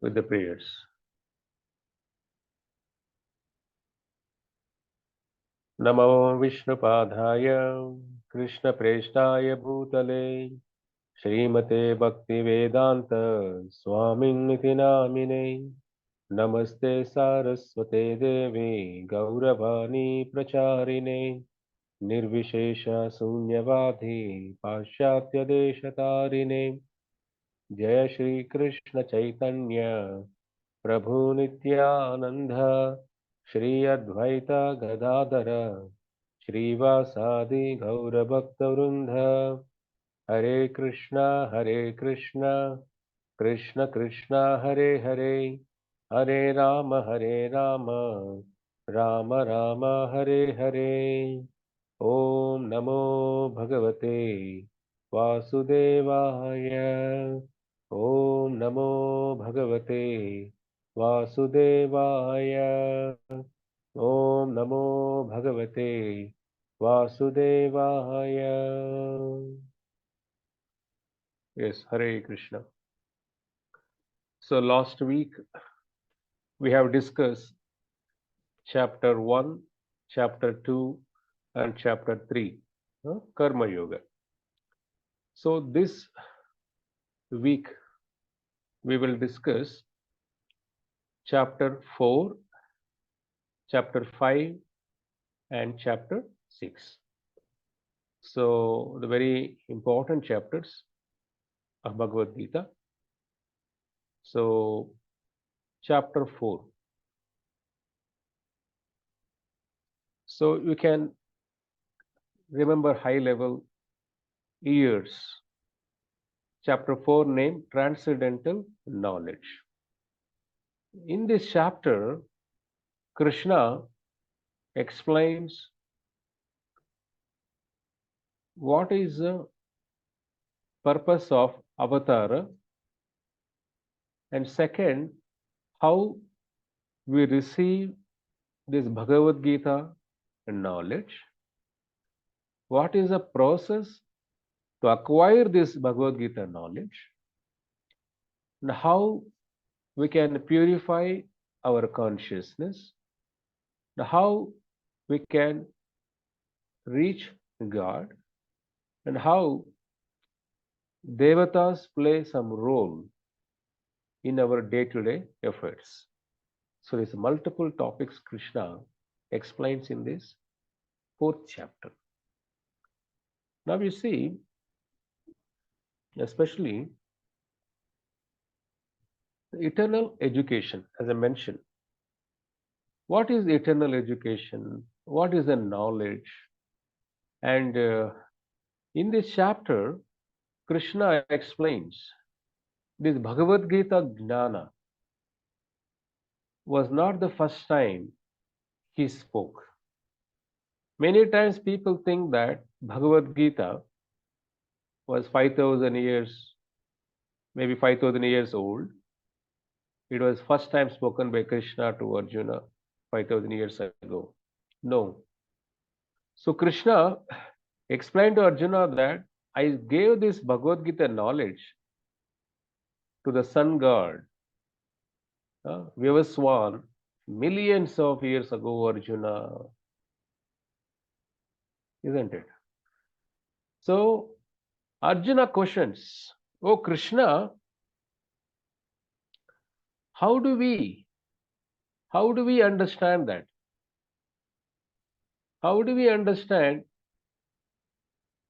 with the prayers. Namo Vishnupadaya Krishna Preshtaya Bhutale Srimate Bhakti Vedanta Swaminiti Namine Namaste Saraswate Devi Gauravani Pracharine Nirvishesha Sunyavadhi Pashyatya Deshatarine Jaya Shri Krishna Chaitanya Prabhu Nityananda Shri Advaita Gadadara Srivasadi Gaura Bhakta Vrinda Hare Krishna Krishna Krishna Hare Hare Hare Rama Rama Rama Hare Hare Om Namo Bhagavate Vasudevaya Om Namo Bhagavate Vasudevaya Om Namo Bhagavate Vasudevaya. Yes, Hare Krishna. So last week we have discussed chapter 1, chapter 2 and chapter 3, Karma Yoga. So this week we will discuss chapter 4, chapter 5 and chapter 6. So the very important chapters of Bhagavad Gita. So chapter 4. So you can remember high level years. Chapter 4 name Transcendental Knowledge. In this chapter, Krishna explains what is the purpose of avatara, and second, how we receive this Bhagavad Gita knowledge, what is the process to acquire this Bhagavad Gita knowledge, and how we can purify our consciousness, and how we can reach God, and how devatas play some role in our day-to-day efforts. So there's multiple topics Krishna explains in this 4th chapter. Now you see, especially the eternal education, as I mentioned. What is eternal education? What is the knowledge? And in this chapter, Krishna explains this Bhagavad Gita Jnana was not the first time he spoke. Many times people think that Bhagavad Gita was 5,000 years, maybe 5,000 years old. It was first time spoken by Krishna to Arjuna 5,000 years ago. No. So Krishna explained to Arjuna that I gave this Bhagavad Gita knowledge to the sun god, Vyavaswan, millions of years ago, Arjuna. Isn't it? So Arjuna questions, oh Krishna, how do we understand that? How do we understand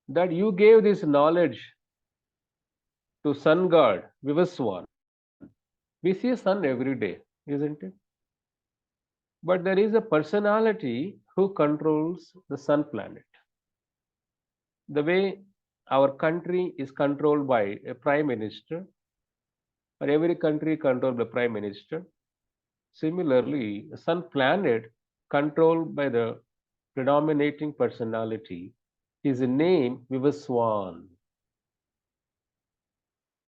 that you gave this knowledge to sun god Vivaswan? We see sun every day, isn't it? But there is a personality who controls the sun planet. The way our country is controlled by a prime minister, or every country controlled by prime minister, similarly, the sun planet controlled by the predominating personality is named Vivaswan.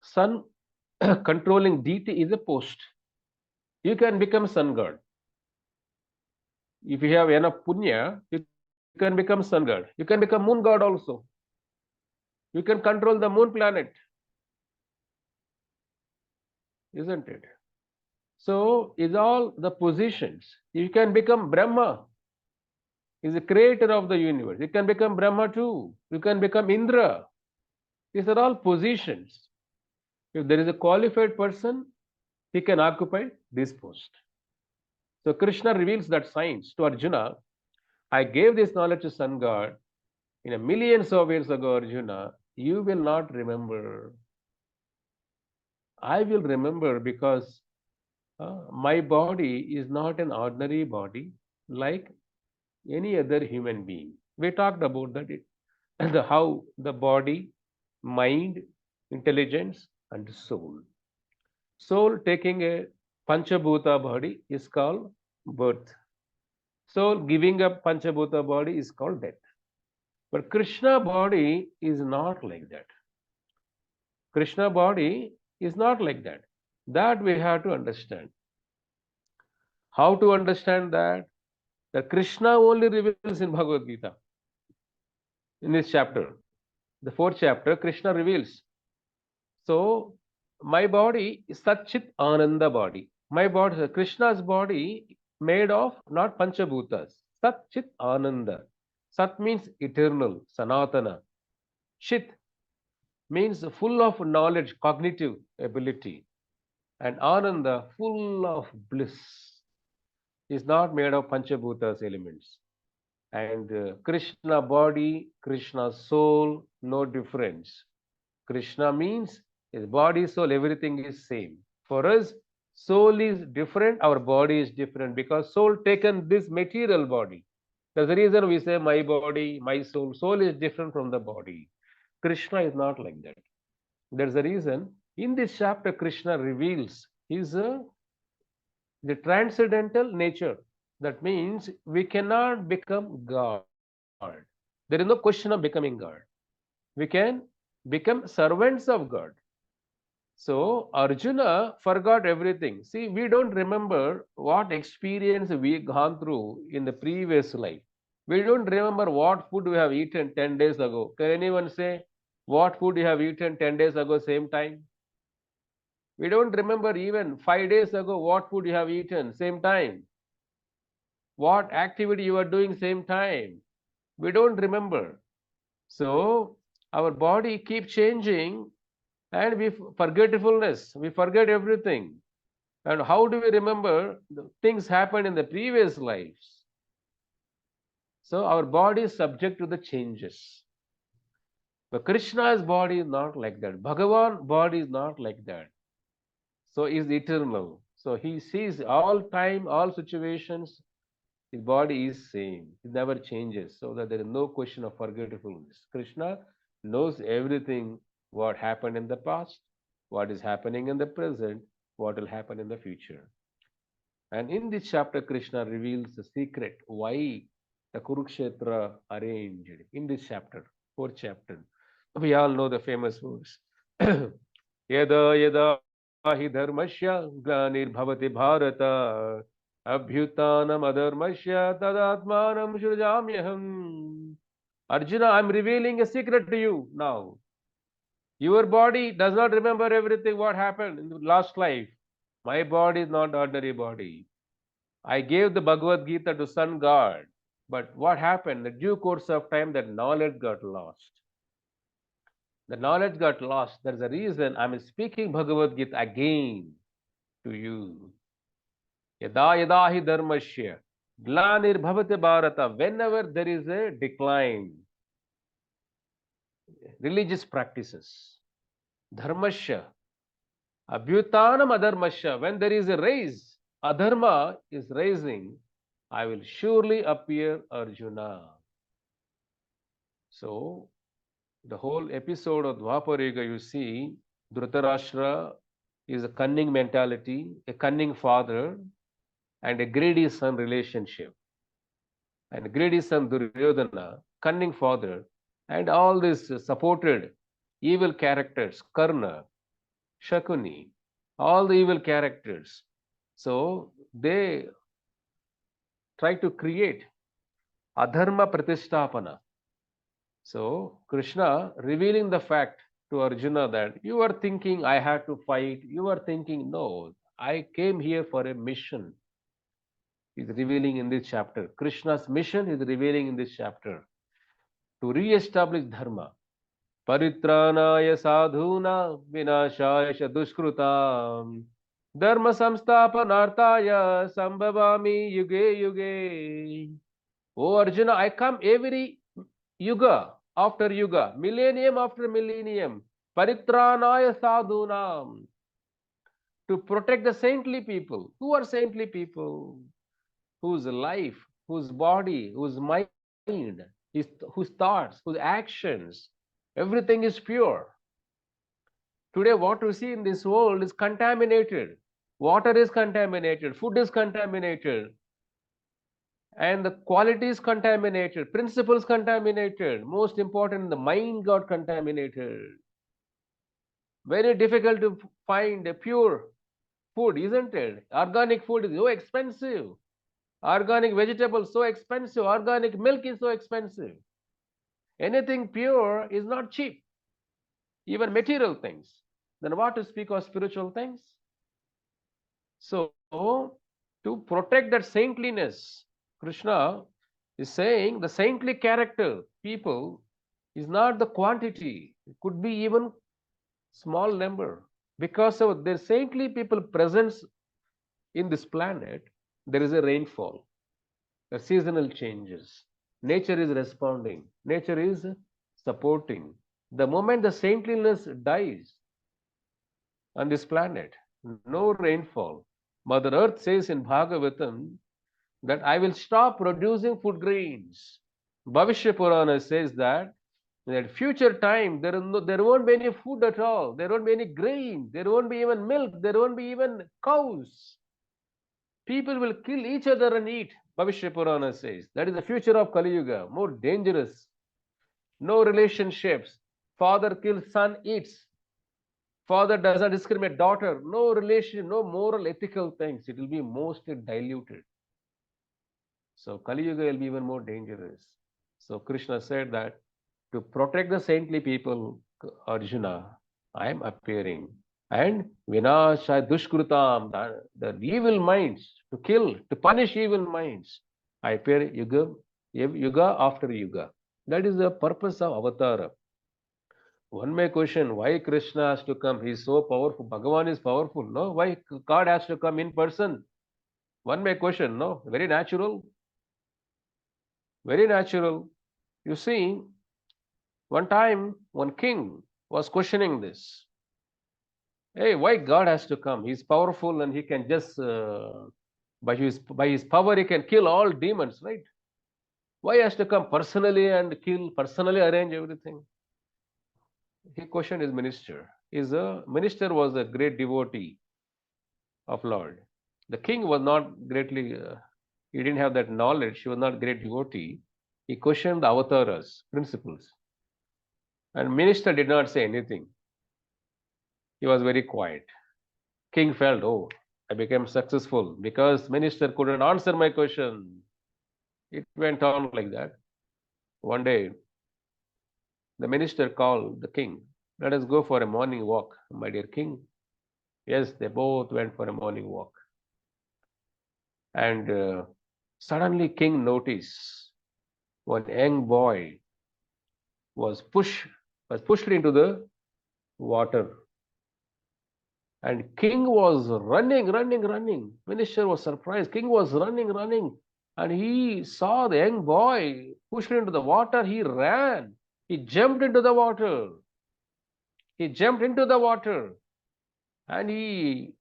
Sun controlling deity is a post. You can become sun god. If you have enough punya, you can become sun god. You can become moon god also. You can control the moon planet. Isn't it? So is all the positions. You can become Brahma, is the creator of the universe. You can become Brahma too. You can become Indra. These are all positions. If there is a qualified person, he can occupy this post. So Krishna reveals that science to Arjuna. I gave this knowledge to sun god in a millions of years ago, Arjuna. You will not remember. I will remember because my body is not an ordinary body like any other human being. We talked about that, how the body, mind, intelligence, and soul. Soul taking a Panchabhuta body is called birth. Soul giving up Panchabhuta body is called death. But Krishna body is not like that. Krishna body is not like that. That we have to understand. How to understand that? That Krishna only reveals in Bhagavad Gita. In this chapter, the fourth chapter, Krishna reveals. So, my body is Satchit Ananda body. My body, Krishna's body made of not Panchabhutas. Satchit Ananda. Sat means eternal, Sanatana. Chit means full of knowledge, cognitive ability. And Ananda, full of bliss, is not made of Panchabhutas elements. And Krishna body, Krishna soul, no difference. Krishna means his body, soul, everything is same. For us, soul is different, our body is different because soul taken this material body. That's the reason we say my body, my soul. Soul is different from the body. Krishna is not like that. There's a reason. In this chapter, Krishna reveals his the transcendental nature. That means we cannot become God. There is no question of becoming God. We can become servants of God. So Arjuna forgot everything. See, we don't remember what experience we gone through in the previous life. We don't remember what food we have eaten 10 days ago. Can anyone say what food you have eaten 10 days ago, same time? We don't remember even 5 days ago what food you have eaten, same time. What activity you are doing, same time. We don't remember. So our body keeps changing and we forgetfulness, we forget everything. And how do we remember the things happened in the previous lives? So our body is subject to the changes. But Krishna's body is not like that. Bhagavan body is not like that. So he is eternal. So he sees all time, all situations. His body is same. It never changes. So that there is no question of forgetfulness. Krishna knows everything what happened in the past, what is happening in the present, what will happen in the future. And in this chapter, Krishna reveals the secret why the Kurukshetra arranged in this chapter, fourth chapter. We all know the famous verse. Yada yada hi dharmasya glanirбhavati bharata abhyutanam adharmasya tadatmanam shrujamyaham. Arjuna, I'm revealing a secret to you now. Your body does not remember everything what happened in the last life. My body is not ordinary body. I gave the Bhagavad Gita to sun god, but what happened? The due course of time, that knowledge got lost. The knowledge got lost. There's a reason I'm speaking Bhagavad Gita again to you. Yada yada hi dharmasya glanir bhavate bharata. Whenever there is a decline, religious practices, dharmasya, abhyutanam adharmasya. When there is a raise, adharma is rising, I will surely appear, Arjuna. So the whole episode of Dwapara, you see, Dhritarashtra is a cunning mentality, a cunning father, and a greedy son relationship. And greedy son Duryodhana, cunning father, and all these supported evil characters, Karna, Shakuni, all the evil characters. So they try to create adharma pratisthapana. So Krishna revealing the fact to Arjuna that you are thinking I have to fight, you are thinking no, I came here for a mission. Is revealing in this chapter. Krishna's mission is revealing in this chapter to re-establish dharma. Paritranaya sadhuna vinashaya dushkrutam dharma samsthapanarthaya sambhavami yuge yuge. Oh Arjuna, I come every yuga after yuga, millennium after millennium. Paritranaya sadhunam, to protect the saintly people. Who are saintly people? Whose life, whose body, whose mind, whose thoughts, whose actions, everything is pure. Today, what we see in this world is contaminated. Water is contaminated, food is contaminated, and the quality is contaminated, principles contaminated. Most important, the mind got contaminated. Very difficult to find a pure food, isn't it? Organic food is so expensive. Organic vegetables so expensive. Organic milk is so expensive. Anything pure is not cheap. Even material things. Then what to speak of spiritual things? So, to protect that saintliness, Krishna is saying the saintly character, people, is not the quantity. It could be even small number. Because of the saintly people presence in this planet, there is a rainfall, the seasonal changes. Nature is responding. Nature is supporting. The moment the saintliness dies on this planet, no rainfall. Mother Earth says in Bhagavatam that I will stop producing food grains. Bhavishya Purana says that at future time there won't be any food at all. There won't be any grain. There won't be even milk. There won't be even cows. People will kill each other and eat. Bhavishya Purana says that is the future of Kali Yuga, more dangerous. No relationships. Father kills, son eats. Father doesn't discriminate, daughter. No relation, no moral, ethical things. It will be mostly diluted. So Kali Yuga will be even more dangerous. So Krishna said that to protect the saintly people, Arjuna, I am appearing. And vinasha dushkrutam, the evil minds, to kill, to punish evil minds. I appear yuga after yuga. That is the purpose of avatara. One may question why Krishna has to come. He is so powerful. Bhagavan is powerful. No, why God has to come in person? One may question. No, very natural. Very natural. You see, one time one king was questioning this. Hey, why God has to come? He's powerful and he can just by his power he can kill all demons, right? Why has to come personally and kill, personally arrange everything? He questioned his minister. His minister was a great devotee of Lord. The king was not greatly, he didn't have that knowledge. He was not great devotee. He questioned the avatars, principles. And minister did not say anything. He was very quiet. King felt, oh, I became successful because minister couldn't answer my question. It went on like that. One day, the minister called the king. Let us go for a morning walk, my dear king. Yes, they both went for a morning walk. And suddenly king noticed one young boy was pushed into the water. And king was running. Minister was surprised. King was running. And he saw the young boy pushed into the water. He ran. He jumped into the water. And he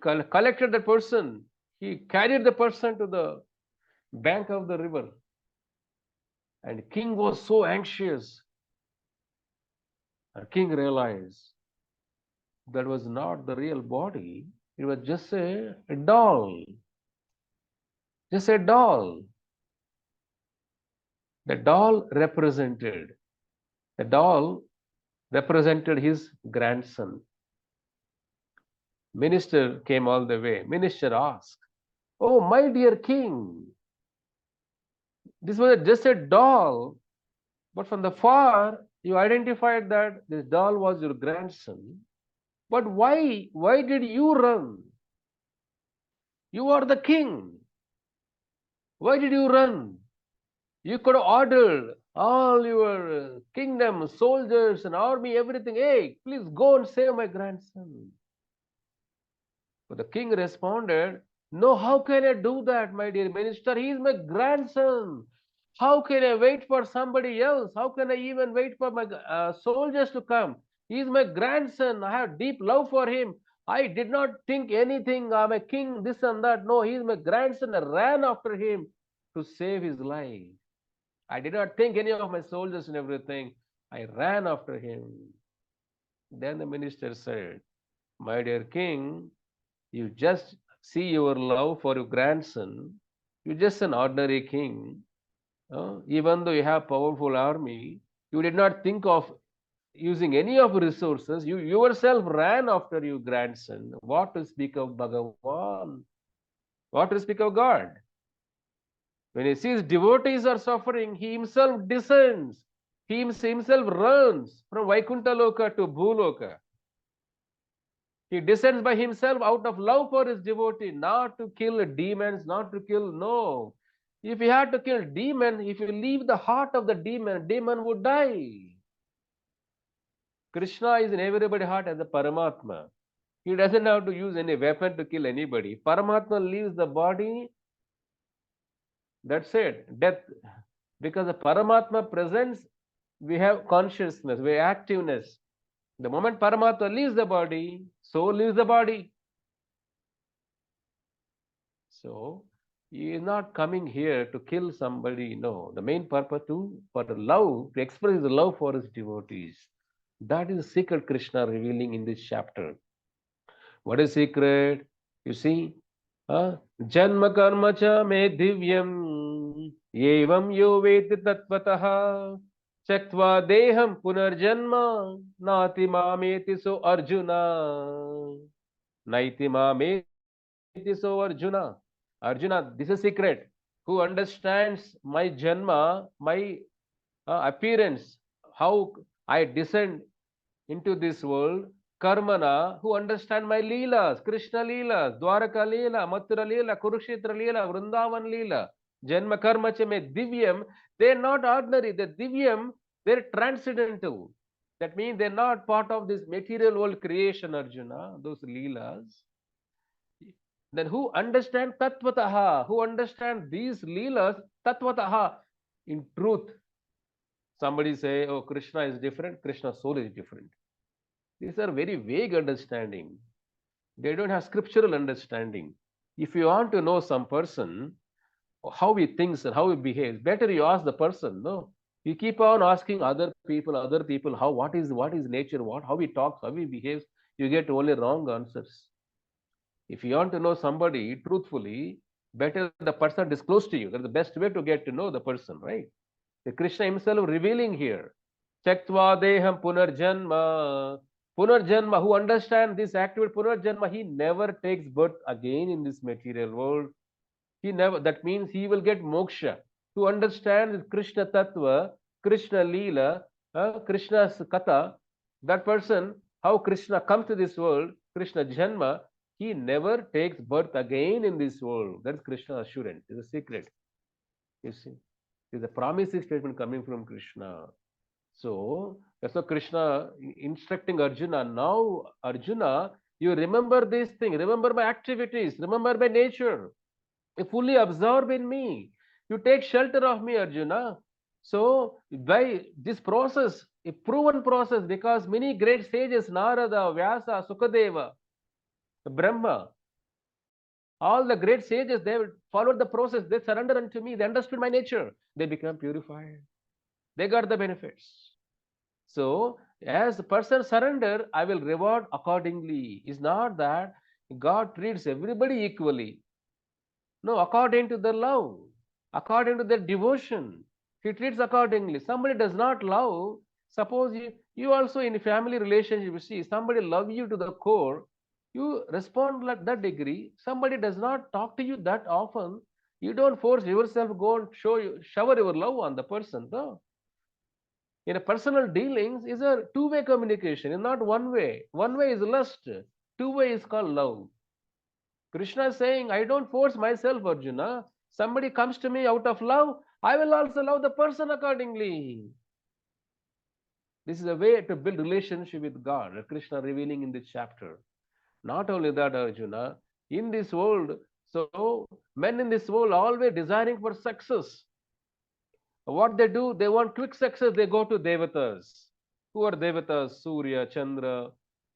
collected the person. He carried the person to the bank of the river. And king was so anxious. And king realized that was not the real body. It was just a doll. Just a doll. The doll represented his grandson. Minister came all the way. Minister asked, oh, my dear king, this was just a doll, but from the far you identified that this doll was your grandson. But why did you run? You are the king. Why did you run? You could have ordered all your kingdom, soldiers and army, everything. Hey, please go and save my grandson. But the king responded, no, how can I do that, my dear minister? He is my grandson. How can I wait for somebody else? How can I even wait for my soldiers to come? He is my grandson. I have deep love for him. I did not think anything. I'm a king, this and that. No, he is my grandson. I ran after him to save his life. I did not think any of my soldiers and everything. I ran after him. Then the minister said, my dear king, you just see your love for your grandson. You're just an ordinary king. Even though you have powerful army, you did not think of using any of the resources. You yourself ran after your grandson. What to speak of Bhagavan? What to speak of God? When he sees devotees are suffering, he himself descends. He himself runs from Vaikuntha Loka to Bhuloka. He descends by himself out of love for his devotee, not to kill demons, not to kill, no. If he had to kill demon, if you leave the heart of the demon, demon would die. Krishna is in everybody's heart as a Paramatma. He doesn't have to use any weapon to kill anybody. Paramatma leaves the body, that's it, death. Because the Paramatma presence, we have consciousness, we have activeness. The moment Paramatma leaves the body, soul leaves the body. So he is not coming here to kill somebody. No, the main purpose for the love, to express his love for his devotees. That is the secret Krishna revealing in this chapter. What is secret? You see, Janma karma cha me divyam evam yo veti tatvatah chaktva deham punarjanma nati mameti so Arjuna. Naiti mameti so Arjuna. Arjuna, this is secret. Who understands my janma, my appearance, how I descend into this world, karmana, who understand my leelas, Krishna leelas, Dwaraka leela, Mathura leela, Kurukshetra leela, Vrindavan leela, Janma karma cha me divyam, they're not ordinary, they're divyam, they're transcendental. That means they're not part of this material world creation, Arjuna, those leelas. Then who understand Tatvataha, who understand these leelas, Tatvataha, in truth. Somebody say, oh, Krishna is different, Krishna's soul is different. These are very vague understanding. They don't have scriptural understanding. If you want to know some person, how he thinks and how he behaves, better you ask the person. No, you keep on asking other people, how what is nature, how he talks, how he behaves, you get only wrong answers. If you want to know somebody truthfully, better the person disclose to you. That's the best way to get to know the person, right? The Krishna himself revealing here. Chaktva deham punarjanma. Punarjanma, who understands this activity, punarjanma, he never takes birth again in this material world. He never, that means he will get moksha. To understand Krishna Tattva, Krishna Leela, Krishna's Katha, that person, how Krishna comes to this world, Krishna Janma, he never takes birth again in this world. That is Krishna's assurance. It's a secret. You see, it's a promising statement coming from Krishna. So that's why Krishna instructing Arjuna. Now, Arjuna, you remember this thing, remember my activities, remember my nature. You fully absorb in me. You take shelter of me, Arjuna. So by this process, a proven process, because many great sages, Narada, Vyasa, Sukadeva, Brahma, all the great sages, they followed the process. They surrendered unto me. They understood my nature. They become purified. They got the benefits. So as the person surrender, I will reward accordingly. It's not that God treats everybody equally. No, according to their love, according to their devotion, he treats accordingly. Somebody does not love, suppose you also in a family relationship, you see, somebody love you to the core, you respond like that degree. Somebody does not talk to you that often, you don't force yourself, go and shower your love on the person. No. In a personal dealings is a two-way communication, it's not one way. One way is lust, two-way is called love. Krishna is saying, I don't force myself, Arjuna. Somebody comes to me out of love, I will also love the person accordingly. This is a way to build relationship with God, Krishna revealing in this chapter. Not only that, Arjuna, in this world, so men in this world always desiring for success. What they do, they want quick success, they go to devatas. Who are devatas? Surya, Chandra,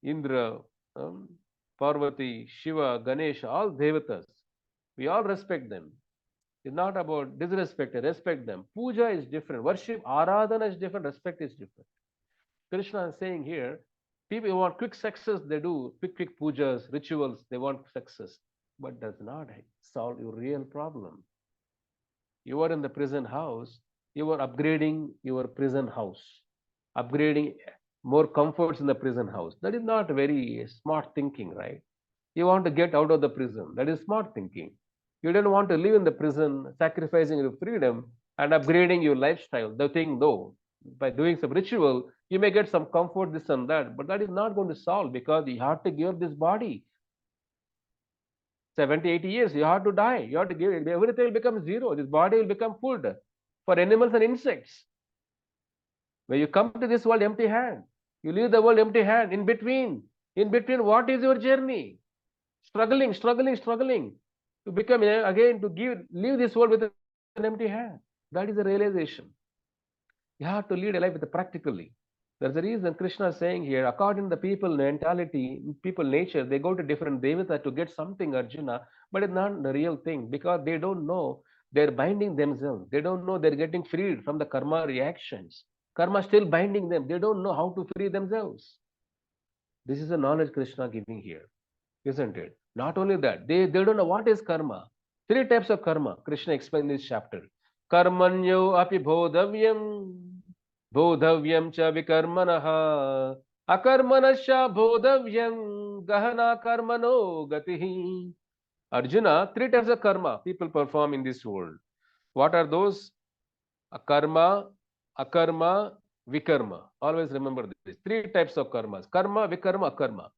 Indra, um, Parvati, Shiva, Ganesha, all devatas. We all respect them. It's not about disrespect, respect them. Puja is different. Worship, aradhana is different, respect is different. Krishna is saying here, people who want quick success, they do quick pujas, rituals, they want success, but does not solve your real problem. You are in the prison house, you are upgrading your prison house, upgrading more comforts in the prison house. That is not very smart thinking, right? You want to get out of the prison. That is smart thinking. You don't want to live in the prison, sacrificing your freedom and upgrading your lifestyle. The thing, though, by doing some ritual, you may get some comfort, this and that, but that is not going to solve because you have to give up this body. 70, 80 years, you have to die. You have to give it. Everything will become zero. This body will become food for animals and insects. When you come to this world empty hand, you leave the world empty hand. In between, what is your journey? Struggling to become again to leave this world with an empty hand. That is the realization. You have to lead a life with practically. There's a reason Krishna is saying here, according to the people mentality, people nature, they go to different devata to get something, Arjuna, but it's not the real thing because they don't know they're binding themselves. They don't know they're getting freed from the karma reactions. Karma still binding them. They don't know how to free themselves. This is the knowledge Krishna giving here, isn't it? Not only that, they don't know what is karma. Three types of karma, Krishna explained in this chapter. Karmanyo api bodhavyam, bodhavyam cha vikarmanaha, akarmanasya bodhavyam, gahana karmano gatihi. Arjuna, three types of karma people perform in this world. What are those? Karma, akarma, vikarma. Always remember this. Three types of karmas. Karma, vikarma, akarma.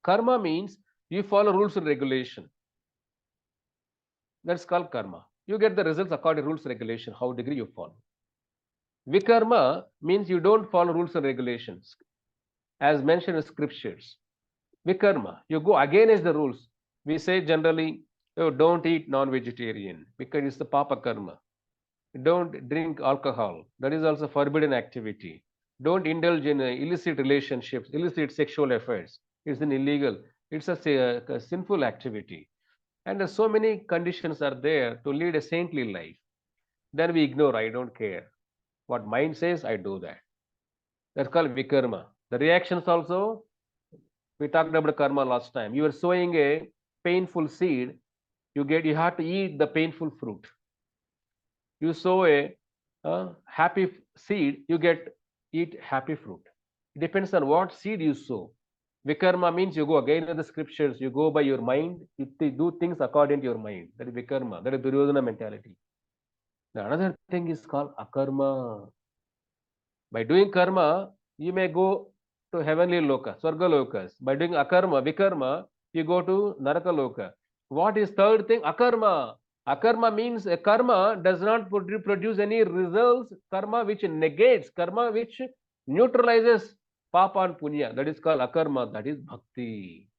Karma means you follow rules and regulation. That's called karma. You get the results according to rules and regulation, how degree you follow. Vikarma means you don't follow rules and regulations, as mentioned in scriptures. Vikarma, you go against the rules. We say generally, oh, don't eat non-vegetarian because it's the papa karma. Don't drink alcohol. That is also forbidden activity. Don't indulge in illicit relationships, illicit sexual affairs. It's an illegal. It's a sinful activity. And so many conditions are there to lead a saintly life. Then we ignore, I don't care. What mind says, I do that. That's called vikarma. The reactions also, we talked about karma last time. You are sowing a painful seed, you have to eat the painful fruit. You sow a happy seed, you eat happy fruit. It depends on what seed you sow. Vikarma means you go again in the scriptures, you go by your mind, you do things according to your mind. That is vikarma, that is Duryodhana mentality. The another thing is called akarma. By doing karma, you may go to heavenly loka, swarga lokas. By doing akarma, vikarma, you go to naraka loka. What is third thing? Akarma. Akarma means a karma does not produce any results. Karma which negates, karma which neutralizes papa and punya. That is called akarma. That is bhakti.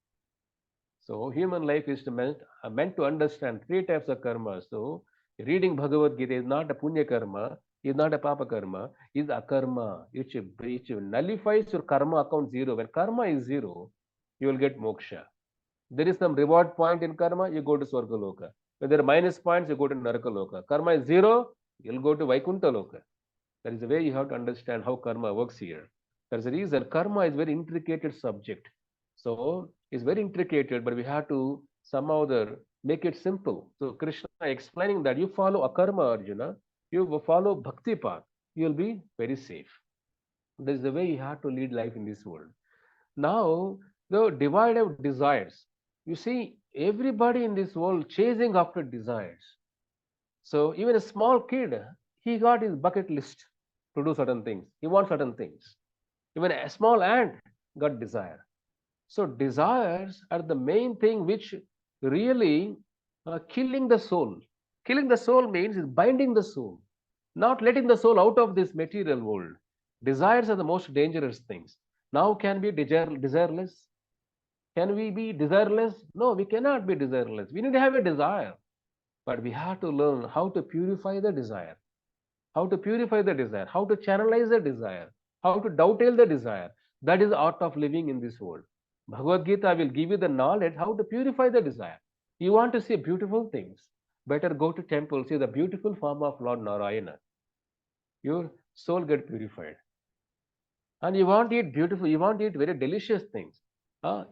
So human life is meant to understand three types of karma. So reading Bhagavad Gita is not a punya karma, is not a papa karma, is akarma, which nullifies your karma account zero. When karma is zero, you will get moksha. There is some reward point in karma, you go to Swargaloka. When there are minus points, you go to Narakaloka. Karma is zero, you'll go to Vaikuntha Loka. That is the way you have to understand how karma works here. There's a reason karma is very intricate subject. So it's very intricate, but we have to somehow make it simple. So Krishna explaining that you follow akarma, Arjuna, you follow bhakti path, you'll be very safe. That is the way you have to lead life in this world. Now, the divide of desires. You see, everybody in this world chasing after desires. So even a small kid, he got his bucket list to do certain things. He wants certain things. Even a small ant got desire. So desires are the main thing which really killing the soul. Killing the soul means is binding the soul, not letting the soul out of this material world. Desires are the most dangerous things. Now, can we be desireless? Can we be desireless? No, we cannot be desireless. We need to have a desire, but we have to learn how to purify the desire, how to purify the desire, how to channelize the desire, how to dovetail the desire. That is the art of living in this world. Bhagavad Gita will give you the knowledge how to purify the desire. You want to see beautiful things, better go to temple, see the beautiful form of Lord Narayana. Your soul get purified. And you want to eat beautiful, you want to eat very delicious things.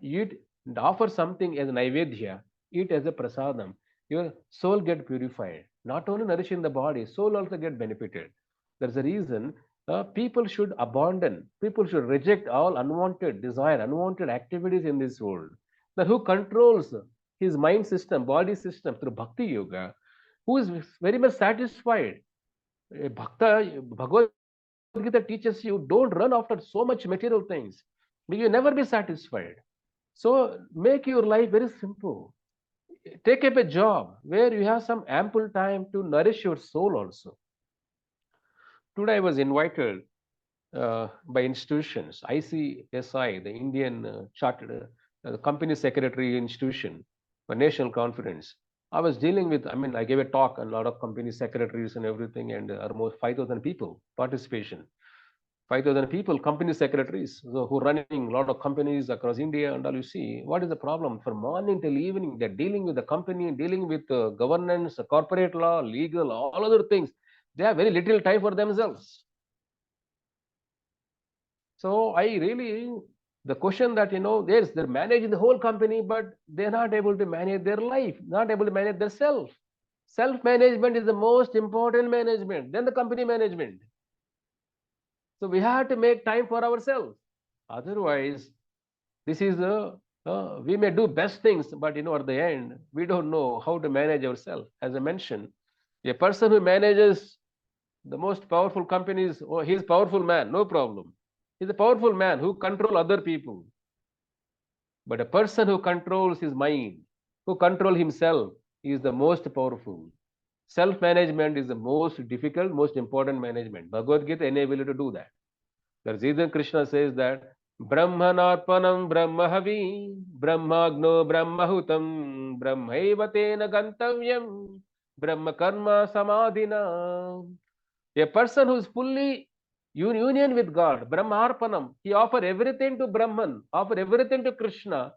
Eat, offer something as an naivedya, eat as a prasadam. Your soul get purified. Not only nourishing the body, soul also get benefited. That's the reason people should abandon, people should reject all unwanted desire, unwanted activities in this world. That who controls his mind system, body system through bhakti yoga, who is very much satisfied. Bhagavad Gita teaches you don't run after so much material things. You will never be satisfied. So make your life very simple. Take up a job where you have some ample time to nourish your soul also. Today I was invited by institutions, ICSI, the Indian Chartered Company Secretary Institution, for national conference. I was dealing with, I mean, I gave a talk on a lot of company secretaries and everything, and almost 5,000 people participation. 5,000 people, company secretaries, so who running a lot of companies across India and all. You see, what is the problem? From morning till evening, they're dealing with the company, dealing with governance, corporate law, legal, all other things. They have very little time for themselves. So I really, the question that, they're managing the whole company, but they're not able to manage their life, not able to manage their self. Self-management is the most important management, then the company management. So we have to make time for ourselves. Otherwise, this is we may do best things, but at the end, we don't know how to manage ourselves. As I mentioned, a person who manages the most powerful companies, oh, he's a powerful man, no problem. He's a powerful man who control other people. But a person who controls his mind, who control himself, is the most powerful. Self-management is the most difficult, most important management. Bhagavad Gita enables you to do that. The reason Krishna says that Brahmanarpanam Brahmahavi Brahmagno Brahmahutam Brahmaevatena Gantavyam Brahma Karma Samadhina. A person who is fully union with God, Brahmarpanam, he offer everything to Brahman, offer everything to Krishna.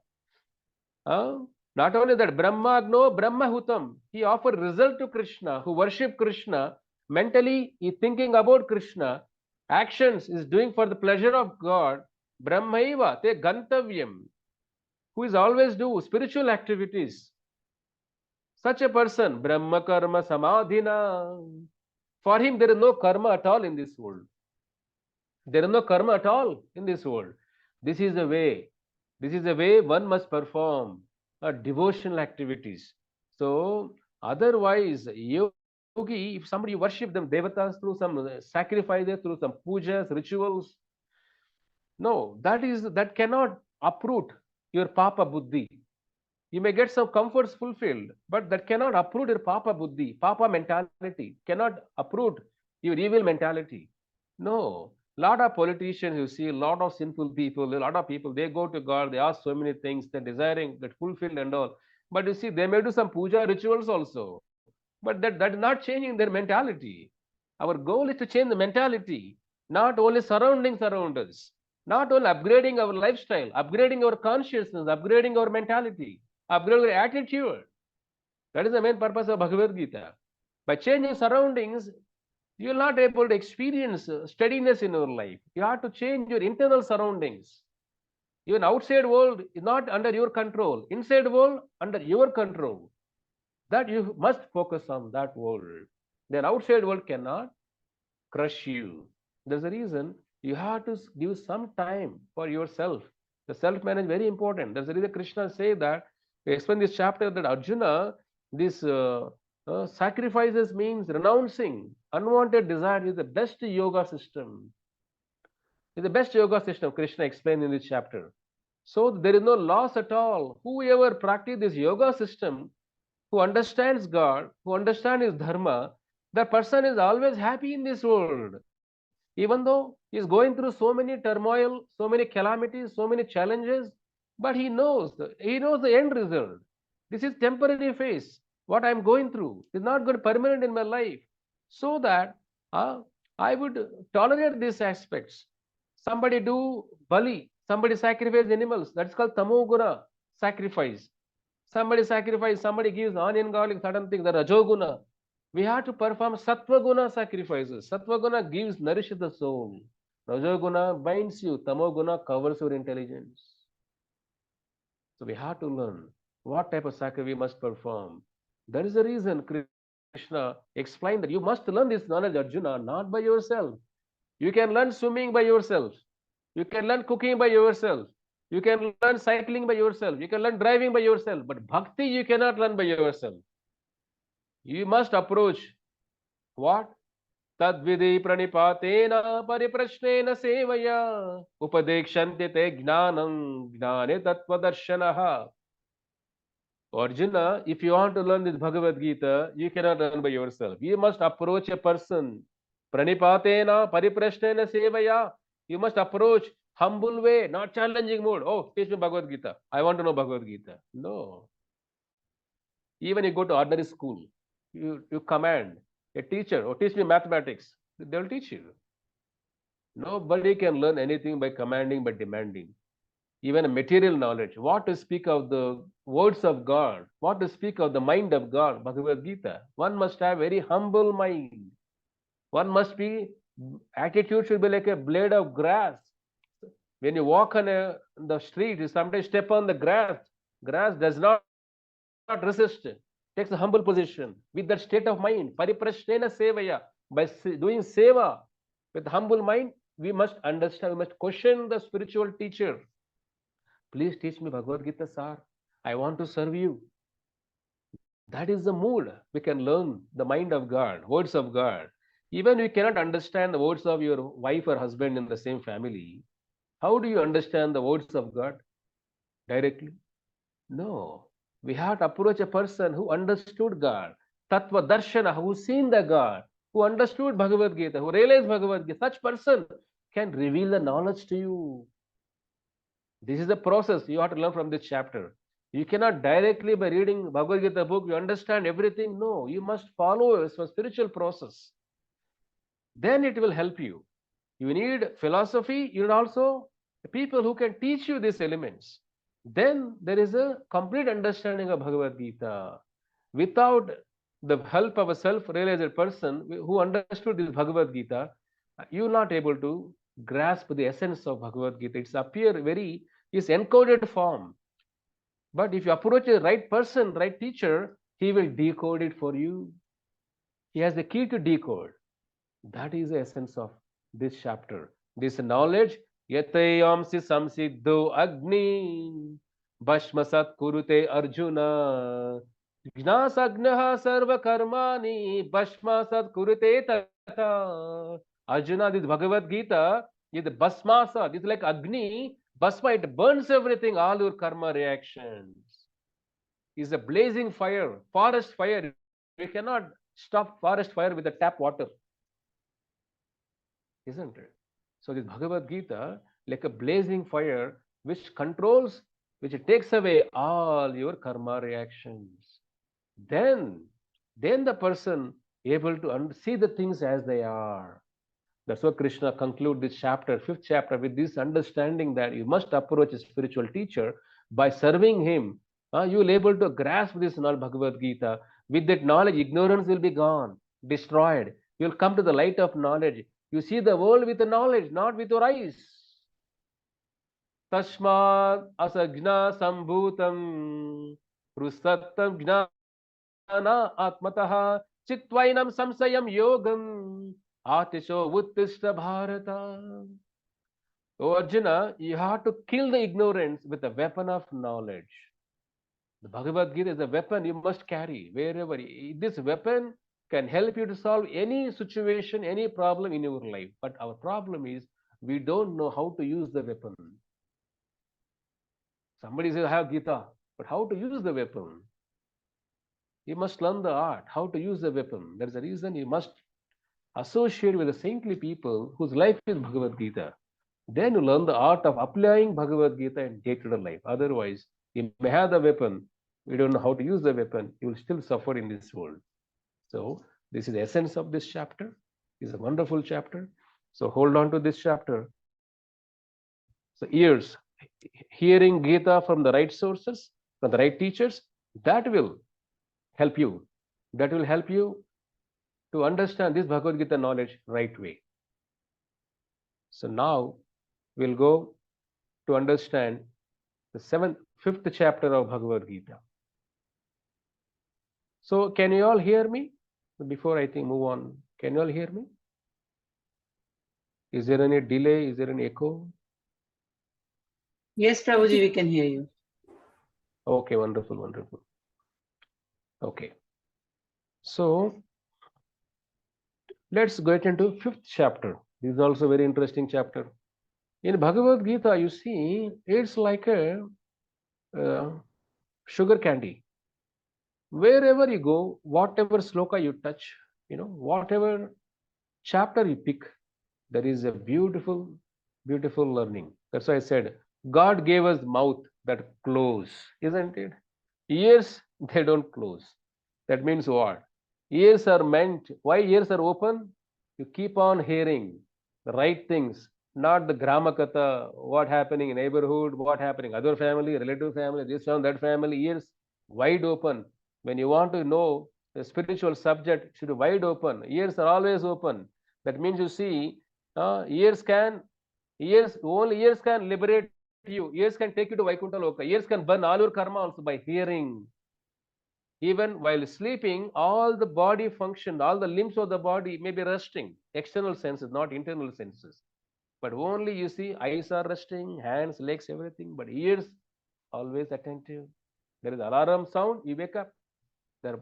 Not only that, Brahmagno Brahmahutam, he offer result to Krishna, who worship Krishna, mentally he thinking about Krishna, actions is doing for the pleasure of God. Brahmaiva te gantavyam, who is always do spiritual activities. Such a person, Brahma Karma Samadhina. For him, there is no karma at all in this world. There is no karma at all in this world. This is the way. This is the way one must perform devotional activities. So, otherwise, yogi, if somebody worship them, devatas, through some sacrifices, through some pujas, rituals, no, that cannot uproot your papa buddhi. You may get some comforts fulfilled, but that cannot uproot your papa buddhi, papa mentality, cannot uproot your evil mentality. No, lot of politicians, you see, a lot of sinful people, a lot of people, they go to God, they ask so many things, they're desiring, get fulfilled and all. But you see, they may do some puja rituals also, but that is not changing their mentality. Our goal is to change the mentality, not only surroundings around us, not only upgrading our lifestyle, upgrading our consciousness, upgrading our mentality, upgrading our attitude. That is the main purpose of Bhagavad Gita. By changing surroundings, you will not able to experience steadiness in your life. You have to change your internal surroundings. Even outside world is not under your control. Inside world under your control. That you must focus on that world. Then outside world cannot crush you. There's a reason you have to give some time for yourself. The self-management is very important. There's a reason Krishna say that, we explain this chapter, that Arjuna, this sacrifices means renouncing unwanted desire is the best yoga system. Is the best yoga system Krishna explained in this chapter. So there is no loss at all. Whoever practice this yoga system, who understands God, who understands his dharma, the person is always happy in this world. Even though he is going through so many turmoil, so many calamities, so many challenges, but he knows the end result. This is temporary phase. What I am going through is not going to permanent in my life. So that uh, I would tolerate these aspects. Somebody do bali, somebody sacrifice animals. That's called tamoguna sacrifice. Somebody gives onion, garlic, certain things, the rajoguna. We have to perform sattva-guna sacrifices. Sattva-guna gives, nourishes the soul. Rajoguna binds you, tamoguna covers your intelligence. So we have to learn what type of sacrifice we must perform. That is the reason Krishna explained that you must learn this knowledge, Arjuna, not by yourself. You can learn swimming by yourself. You can learn cooking by yourself. You can learn cycling by yourself. You can learn driving by yourself. But bhakti you cannot learn by yourself. You must approach what? Tadvidi pranipatena pariprashnena sevaya upadekshante te jnanam jnane tattvadarshanaha. Arjuna, if you want to learn this Bhagavad Gita, you cannot learn by yourself. You must approach a person. Pranipatena pariprashnena sevaya. You must approach humble way, not challenging mode. Oh, teach me Bhagavad Gita. I want to know Bhagavad Gita. No. Even you go to ordinary school, you command a teacher, oh, teach me mathematics. They will teach you. Nobody can learn anything by commanding, by demanding. Even a material knowledge. What to speak of the words of God? What to speak of the mind of God? Bhagavad Gita. One must have very humble mind. One must be, attitude should be like a blade of grass. When you walk on the street, you sometimes step on the grass. Grass does not resist. Takes a humble position with that state of mind. Pariprashnena sevaya. By doing seva with humble mind, we must understand, we must question the spiritual teacher. Please teach me Bhagavad Gita, sir. I want to serve you. That is the mood. We can learn the mind of God, words of God. Even we cannot understand the words of your wife or husband in the same family. How do you understand the words of God directly? No. We have to approach a person who understood God, Tattva Darshana, who seen the God, who understood Bhagavad Gita, who realized Bhagavad Gita. Such person can reveal the knowledge to you. This is the process you have to learn from this chapter. You cannot directly by reading Bhagavad Gita book, you understand everything. No, you must follow a spiritual process. Then it will help you. You need philosophy, you need also people who can teach you these elements. Then there is a complete understanding of Bhagavad Gita. Without the help of a self-realized person who understood this Bhagavad Gita, you will not able to grasp the essence of Bhagavad Gita. It's encoded form. But if you approach a right person, right teacher, he will decode it for you. He has the key to decode. That is the essence of this chapter. This knowledge, yatayamsi samsiddho agni bhashmasat kurute arjuna jnasagnaha sarva karmani bhashmasat kurute tata. Arjuna, this Bhagavad Gita is the bhasmasa. This is like agni. Bhasma, it burns everything, all your karma reactions. Is a blazing fire, forest fire. We cannot stop forest fire with the tap water. Isn't it? So this Bhagavad Gita, like a blazing fire, which controls, which takes away all your karma reactions. Then the person able to see the things as they are. That's why Krishna concludes this chapter, 5th chapter, with this understanding that you must approach a spiritual teacher by serving him. You will able to grasp this knowledge, Bhagavad Gita. With that knowledge, ignorance will be gone, destroyed. You will come to the light of knowledge. You see the world with the knowledge, not with your eyes. Tashmat asajna sambhutam prusattam jnana atmataha chitvainam samsayam yogam atisho uttishta bharata. Oh Arjuna, you have to kill the ignorance with the weapon of knowledge. The Bhagavad Gita is a weapon you must carry wherever. This weapon can help you to solve any situation, any problem in your life. But our problem is we don't know how to use the weapon. Somebody says, I have Gita, but how to use the weapon? You must learn the art, how to use the weapon. That's the reason you must associate with the saintly people whose life is Bhagavad Gita. Then you learn the art of applying Bhagavad Gita in day-to-day life. Otherwise, you may have the weapon, we don't know how to use the weapon, you will still suffer in this world. So this is the essence of this chapter. It's a wonderful chapter. So hold on to this chapter. So ears, hearing Gita from the right sources, from the right teachers, that will help you. That will help you to understand this Bhagavad Gita knowledge right way. So now we'll go to understand the fifth chapter of Bhagavad Gita. So can you all hear me? Before I think move on, can you all hear me? Is there any delay? Is there any echo? Yes, Prabhuji, we can hear you. Okay, wonderful, wonderful. Okay. So let's get into fifth chapter. This is also a very interesting chapter. In Bhagavad Gita, you see, it's like a sugar candy. Wherever you go, whatever sloka you touch, whatever chapter you pick, there is a beautiful, beautiful learning. That's why I said, God gave us mouth that close, isn't it? Ears, they don't close. That means what? Ears are meant, why ears are open? You keep on hearing the right things, not the gramakatha, what happening in neighborhood, what happening other family, relative family, this family, that family. Ears wide open. When you want to know the spiritual subject, should be wide open. Ears are always open. That means you see, only ears can liberate you. Ears can take you to Vaikuntha Loka. Ears can burn all your karma also by hearing. Even while sleeping, all the body function, all the limbs of the body may be resting. External senses, not internal senses. But only you see, eyes are resting, hands, legs, everything. But ears always attentive. There is alarm sound, you wake up. The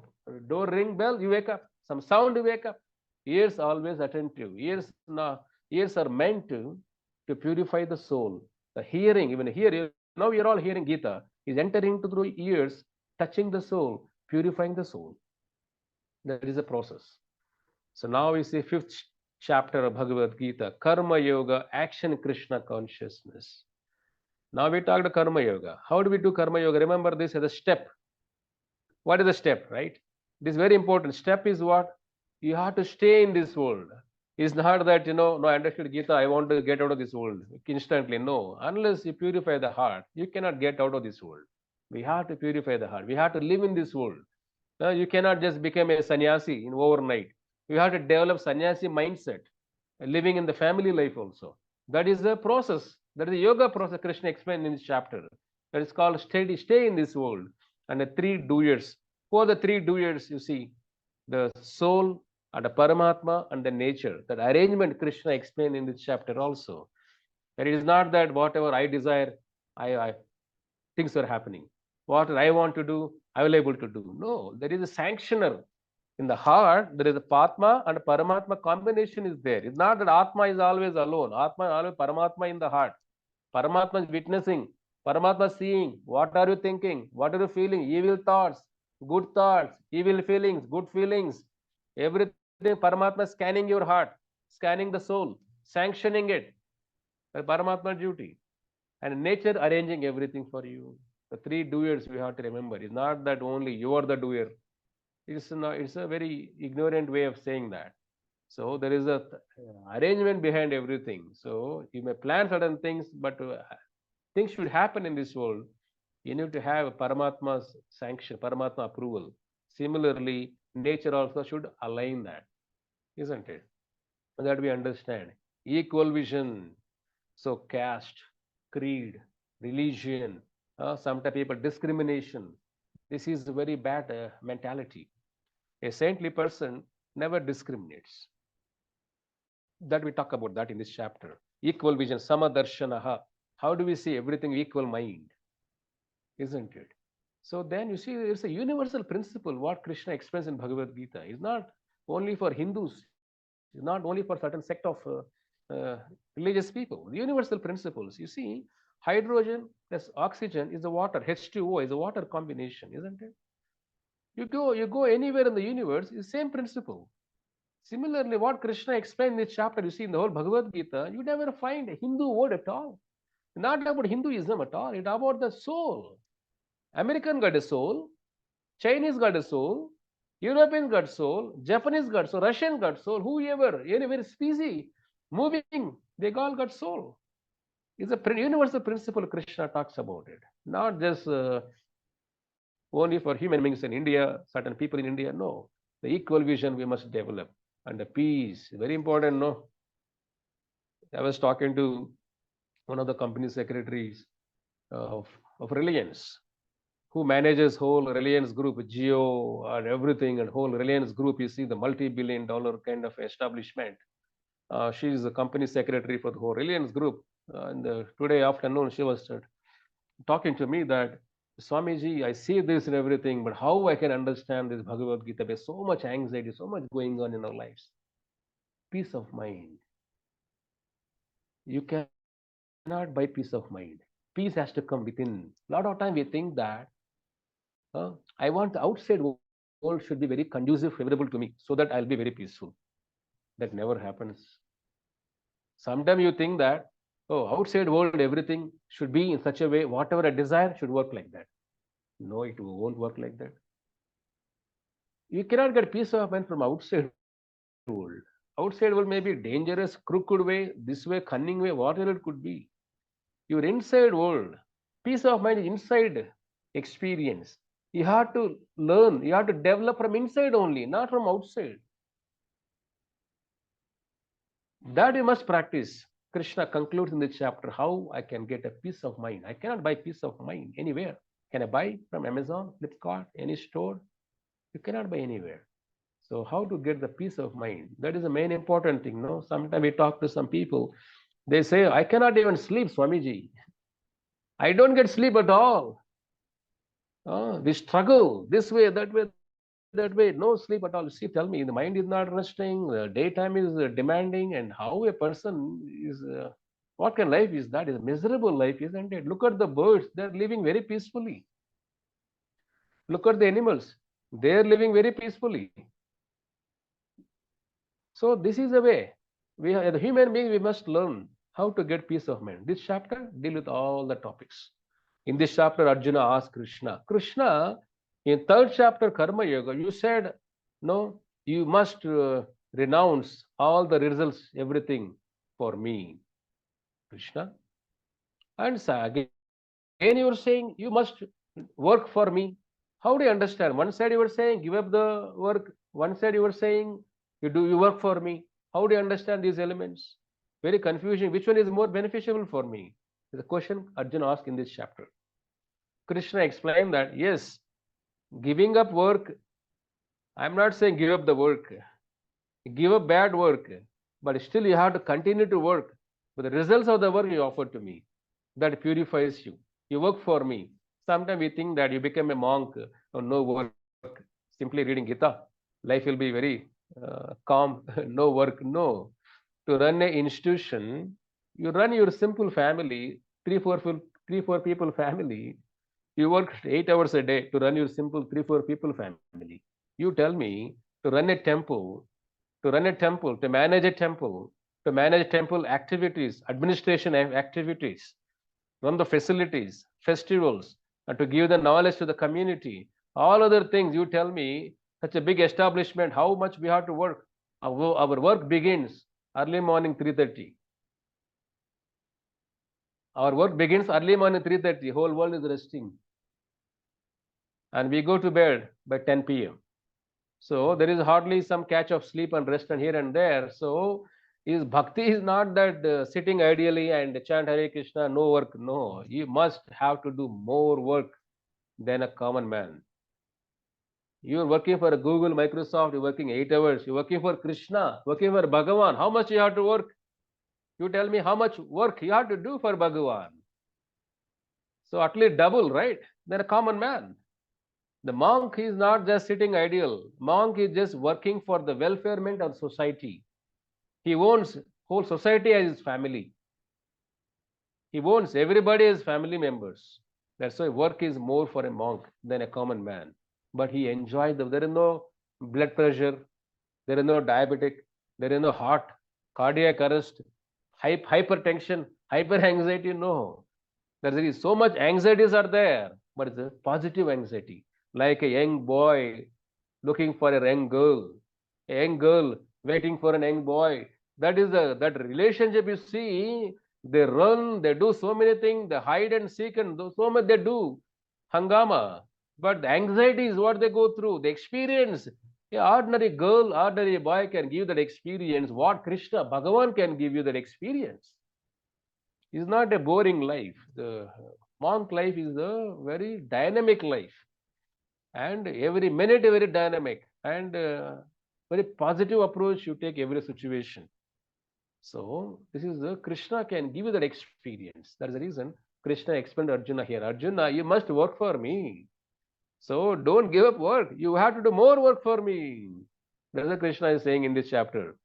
door ring bell, you wake up. Some sound, you wake up. Ears always attentive. Ears are meant to purify the soul. The hearing, even here, now you're all hearing Gita, is entering through ears, touching the soul, purifying the soul. That is a process. So now we see fifth chapter of Bhagavad Gita, Karma Yoga, Action Krishna Consciousness. Now we talked Karma Yoga. How do we do Karma Yoga? Remember this as a step. What is the step, right? This is very important. Step is what? You have to stay in this world. It's not that, no, I understood Gita, I want to get out of this world instantly. No, unless you purify the heart, you cannot get out of this world. We have to purify the heart. We have to live in this world. You cannot just become a sannyasi in overnight. You have to develop sannyasi mindset, living in the family life also. That is the process. That is the yoga process Krishna explained in this chapter. That is called stay in this world. And the three doers. Who are the three doers? You see, the soul and the Paramatma and the nature. That arrangement Krishna explained in this chapter also. That it is not that whatever I desire, I things are happening. What I want to do, I will be able to do. No, there is a sanctioner. In the heart, there is a Patma and Paramatma combination is there. It's not that Atma is always alone. Atma is always Paramatma in the heart. Paramatma is witnessing. Paramatma is seeing. What are you thinking? What are you feeling? Evil thoughts, evil feelings, good feelings. Everything Paramatma is scanning your heart, scanning the soul, sanctioning it. That's Paramatma duty. And nature arranging everything for you. The three doers we have to remember. It's not that only you are the doer. It's a very ignorant way of saying that. So there is a arrangement behind everything. So you may plan certain things, but things should happen in this world. You need to have Paramatma's sanction, Paramatma approval. Similarly, nature also should align that, isn't it? That we understand. Equal vision. So caste, creed, religion, sometimes people discrimination. This is a very bad mentality. A saintly person never discriminates. That we talk about that in this chapter. Equal vision, samadarshanaha. How do we see everything equal mind? Isn't it? So then you see, it's a universal principle what Krishna expressed in Bhagavad Gita. It's not only for Hindus, it's not only for certain sect of religious people. The universal principles. You see, Hydrogen plus oxygen is the water. H2O is a water combination, isn't it? You go anywhere in the universe, it's the same principle. Similarly, what Krishna explained in this chapter, you see in the whole Bhagavad Gita, you never find a Hindu word at all. Not about Hinduism at all. It's about the soul. American got a soul, Chinese got a soul, Europeans got soul, Japanese got soul, Russian got soul, whoever, any species moving, they all got soul. It's a universal principle. Krishna talks about it, not just only for human beings in India, certain people in India. No, the equal vision we must develop, and the peace, very important. No, I was talking to one of the company secretaries of Reliance, who manages whole Reliance Group, Geo and everything, and whole Reliance Group. You see the multi-billion-dollar kind of establishment. She is the company secretary for the whole Reliance Group. And today afternoon, she was talking to me that, Swamiji, I see this and everything, but how I can understand this Bhagavad Gita? There's so much anxiety, so much going on in our lives. Peace of mind. You cannot buy peace of mind. Peace has to come within. A lot of time we think that I want the outside world should be very conducive, favorable to me, so that I'll be very peaceful. That never happens. Sometimes you think that, oh, outside world, everything should be in such a way, whatever I desire should work like that. No, it won't work like that. You cannot get peace of mind from outside world. Outside world may be dangerous, crooked way, this way, cunning way, whatever it could be. Your inside world, peace of mind is inside experience. You have to learn, you have to develop from inside only, not from outside. That you must practice. Krishna concludes in this chapter how I can get a peace of mind. I cannot buy peace of mind anywhere. Can I buy from Amazon, Flipkart, any store? You cannot buy anywhere. So how to get the peace of mind? That is the main important thing. No, sometimes we talk to some people. They say, I cannot even sleep, Swamiji. I don't get sleep at all. We struggle this way, that way, that way. No sleep at all. See, tell me, the mind is not resting. The daytime is demanding, and how a person is. What kind of life is that? Is a miserable life, isn't it? Look at the birds; they're living very peacefully. Look at the animals; they're living very peacefully. So this is the way. We, as a human being, we must learn how to get peace of mind. This chapter deal with all the topics. In this chapter, Arjuna asked Krishna. Krishna, in third chapter, Karma Yoga, you said, no, you must renounce all the results, everything for me, Krishna. And again you were saying, you must work for me. How do you understand? One side you were saying, give up the work. One side you were saying, you work for me. How do you understand these elements? Very confusing. Which one is more beneficial for me? Is a question Arjuna asked in this chapter. Krishna explained that, yes, giving up work, I'm not saying give up the work, give up bad work, but still you have to continue to work. But the results of the work you offer to me, that purifies you. You work for me. Sometimes we think that you become a monk or no work, simply reading Gita, life will be very calm, no work. No. To run an institution, you run your simple family, three, four people family. You work 8 hours a day to run your simple 3, 4 people family. You tell me to run a temple, to manage a temple, to manage temple activities, administration activities, run the facilities, festivals, and to give the knowledge to the community. All other things, you tell me, such a big establishment, how much we have to work. Our work begins early morning 3:30. Our work begins early morning 3:30. Whole world is resting. And we go to bed by 10 p.m. So there is hardly some catch of sleep and rest and here and there. So is bhakti is not that sitting ideally and chant Hare Krishna, no work. No, you must have to do more work than a common man. You're working for Google, Microsoft, you're working 8 hours. You're working for Krishna, working for Bhagavan. How much you have to work? You tell me how much work you have to do for Bhagavan. So at least double, right? Than a common man. The monk is not just sitting idle. Monk is just working for the welfarement of society. He owns whole society as his family. He wants everybody as family members. That's why work is more for a monk than a common man. But he enjoys there is no blood pressure, there is no diabetic, there is no heart, cardiac arrest, hypertension, hyper anxiety. No, there is so much anxieties are there, but it's a positive anxiety. Like a young boy looking for a young girl waiting for an young boy. That is that relationship you see. They run, they do so many things, they hide and seek, and do so much they do. Hangama. But the anxiety is what they go through, the experience. Yeah, ordinary girl, ordinary boy can give that experience. What Krishna, Bhagavan can give you that experience. It's not a boring life. The monk life is a very dynamic life, and every minute very dynamic, and very positive approach you take every situation. So this is the Krishna can give you that experience. That is the reason Krishna explained to Arjuna here. Arjuna, you must work for me. So don't give up work. You have to do more work for me. That's what Krishna is saying in this chapter.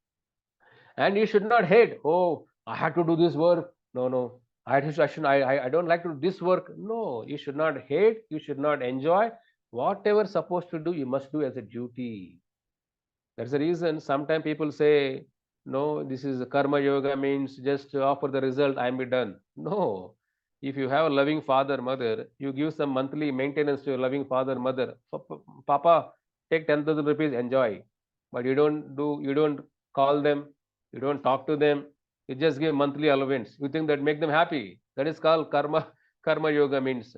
And you should not hate. Oh, I have to do this work. No, no. I don't like to do this work. No, you should not hate. You should not enjoy. Whatever supposed to do, you must do as a duty. That's the reason sometimes people say, no, this is karma yoga means just offer the result, I am be done. No. If you have a loving father, mother, you give some monthly maintenance to your loving father, mother. Papa, take 10,000 rupees, enjoy. But you don't call them, you don't talk to them, you just give monthly allowance. You think that make them happy. That is called karma yoga means.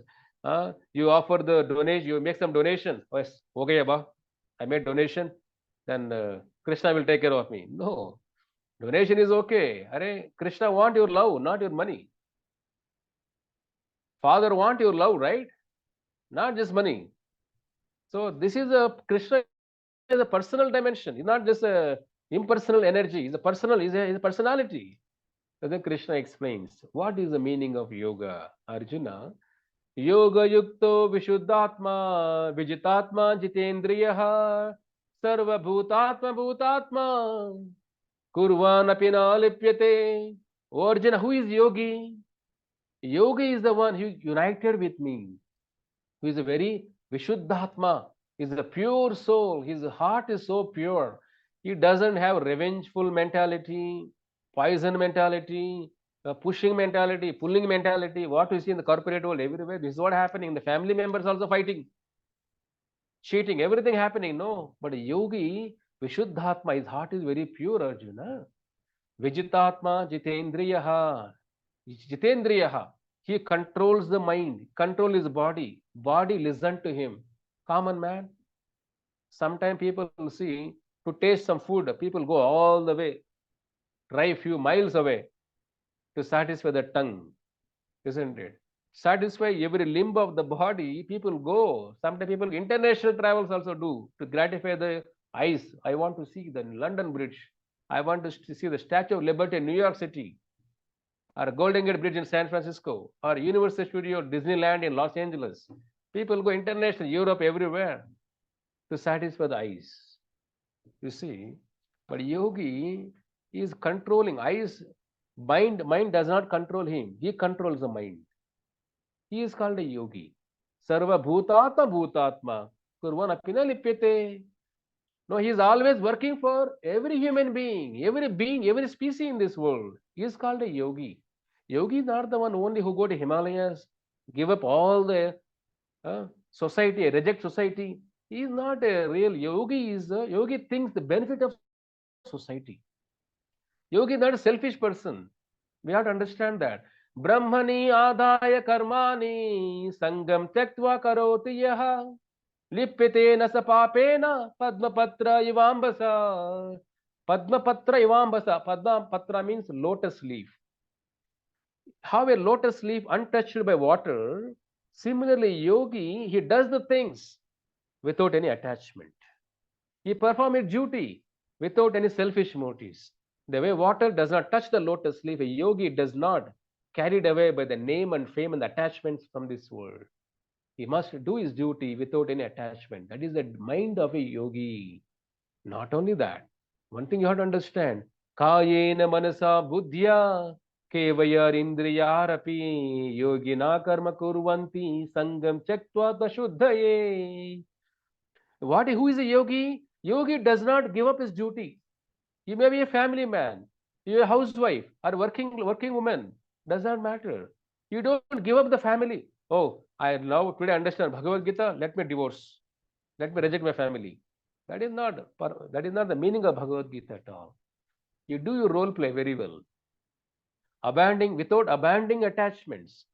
You offer the donation, you make some donation. Oh, yes, okay, Abba, I made donation, then Krishna will take care of me. No, donation is okay. Are, Krishna want your love, not your money. Father want your love, right? Not just money. So this is a Krishna is a personal dimension. It's not just a impersonal energy. It's a personal. It's a personality. So then Krishna explains what is the meaning of yoga. Arjuna, yoga yukto vishuddhatma vijitatma jitendriyaha sarva bhutatma kurvan apina lipyate. Oh Arjuna, who is yogi? Yogi is the one who united with me, who is a very Vishuddhatma, is a pure soul. His heart is so pure. He doesn't have revengeful mentality, poison mentality, pushing mentality, pulling mentality. What we see in the corporate world everywhere, this is what happening. The family members also fighting, cheating, everything happening. No, but a yogi, Vishuddhatma, his heart is very pure, Arjuna. Vijitatma jitendriyaha. Jitendriyaha. He controls the mind, control his body. Body listen to him. Common man. Sometimes people see to taste some food, people go all the way, drive few miles away to satisfy the tongue, isn't it? Satisfy every limb of the body, people go. Sometimes people international travels also do to gratify the eyes. I want to see the London Bridge. I want to see the Statue of Liberty in New York City, or Golden Gate Bridge in San Francisco, or Universal Studio Disneyland in Los Angeles. People go international, Europe, everywhere to satisfy the eyes. You see, but yogi is controlling eyes. Mind does not control him. He controls the mind. He is called a yogi. Sarva bhutatma kurvan apina lipyate. No, he is always working for every human being, every species in this world. He is called a yogi. Yogi is not the one only who go to Himalayas, give up all the society, reject society. He is not a real yogi. Yogi thinks the benefit of society. Yogi is not a selfish person. We have to understand that. Brahmani adhaya karmani sangam tyaktva karoti yaha lipyate na sa papena padmapatra ivambasa. Padmapatra ivambasa. Padmapatra means lotus leaf. How a lotus leaf untouched by water, similarly yogi, he does the things without any attachment. He performs his duty without any selfish motives. The way water does not touch the lotus leaf, a yogi does not carried away by the name and fame and attachments from this world. He must do his duty without any attachment. That is the mind of a yogi. Not only that, one thing you have to understand, kayena manasa buddhya Kevayar indriyarapi yogina karma kurvanti sangam chaktva tashuddhaye. Who is a yogi? Yogi does not give up his duty. You may be a family man, you're a housewife or working woman. Does not matter. You don't give up the family. Oh, I now today understand Bhagavad Gita. Let me divorce. Let me reject my family. That is not the meaning of Bhagavad Gita at all. You do your role play very well. Without abandoning attachments,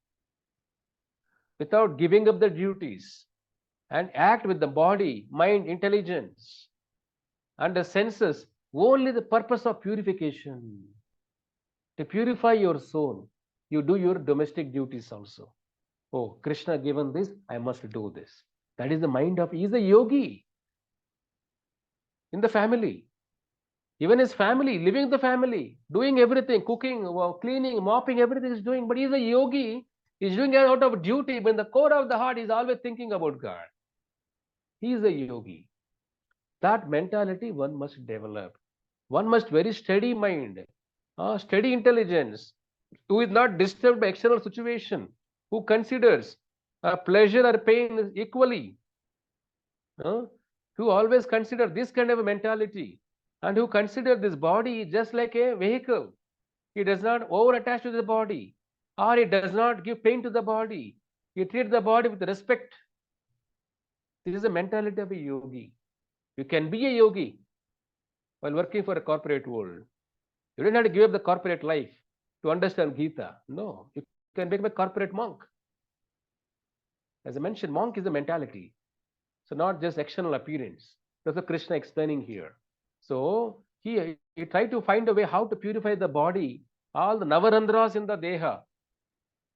without giving up the duties, and act with the body, mind, intelligence, and the senses, only the purpose of purification. To purify your soul, you do your domestic duties also. Oh, Krishna given this, I must do this. That is the mind of, he is a yogi in the family. Even his family, living the family, doing everything, cooking, cleaning, mopping, everything is doing. But he is a yogi. He's doing it out of duty. But in the core of the heart, he's always thinking about God. He is a yogi. That mentality one must develop. One must very steady mind, steady intelligence, who is not disturbed by external situation, who considers pleasure or pain equally, who always consider this kind of a mentality, and who consider this body just like a vehicle. He does not over attach to the body, or he does not give pain to the body. He treats the body with respect. This is the mentality of a yogi. You can be a yogi while working for a corporate world. You don't have to give up the corporate life to understand Gita. No, you can become a corporate monk. As I mentioned, monk is the mentality. So not just external appearance. That's what Krishna explaining here. So he tried to find a way how to purify the body, all the navarandras in the deha.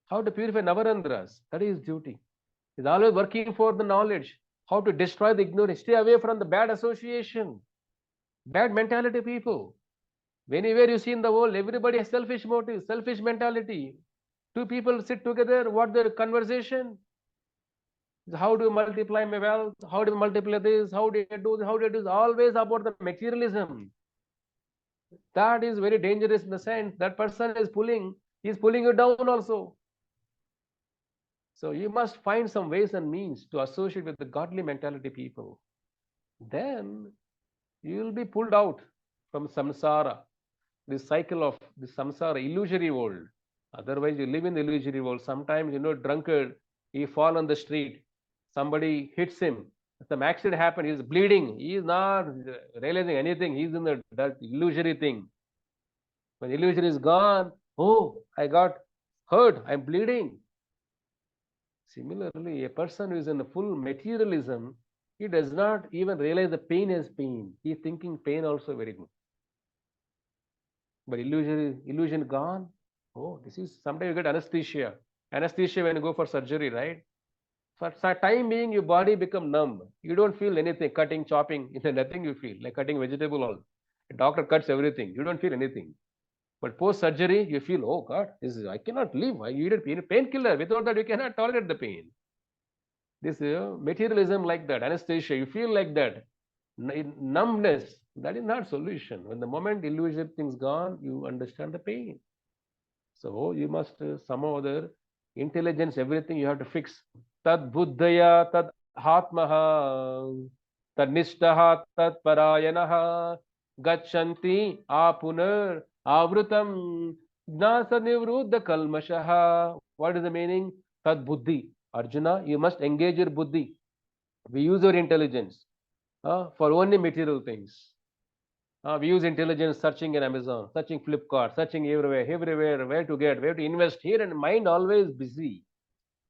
How to purify navarandras. That is his duty. He's always working for the knowledge. How to destroy the ignorance. Stay away from the bad association, bad mentality people. Anywhere you see in the world, everybody has selfish motives, selfish mentality. Two people sit together, what their conversation? How do you multiply my wealth? How do you multiply this? How do you do this? How do you do this? Always about the materialism. That is very dangerous in the sense that person is pulling you down also. So you must find some ways and means to associate with the godly mentality people. Then you will be pulled out from samsara, this cycle of the samsara, illusory world. Otherwise, you live in the illusory world. Sometimes, drunkard, he fall on the street, somebody hits him, some accident happened, he's bleeding, he is not realizing anything, he's in that illusory thing. When illusion is gone, oh, I got hurt, I'm bleeding. Similarly, a person who is in a full materialism, he does not even realize the pain as pain. He is thinking pain also very good. But illusion gone. Oh, this is sometimes you get anesthesia. Anesthesia when you go for surgery, right? For time being, your body become numb. You don't feel anything. Cutting, chopping, nothing you feel. Like cutting vegetable also. The doctor cuts everything. You don't feel anything. But post surgery, you feel, oh God, I cannot live. I need a painkiller. Without that, you cannot tolerate the pain. This materialism like that, anesthesia, you feel like that. Numbness, that is not solution. When the moment illusion things gone, you understand the pain. So you must somehow other intelligence, everything you have to fix. Tad buddhaya tad atmaha tad nishtaha tad parayanaha gachanti apunar avrutam gnasa nivruddha kalmashaha. What is the meaning? Tad buddhi. Arjuna, you must engage your buddhi. We use our intelligence for only material things. We use intelligence searching in Amazon, searching Flipkart, searching everywhere, where to invest here, and mind always busy.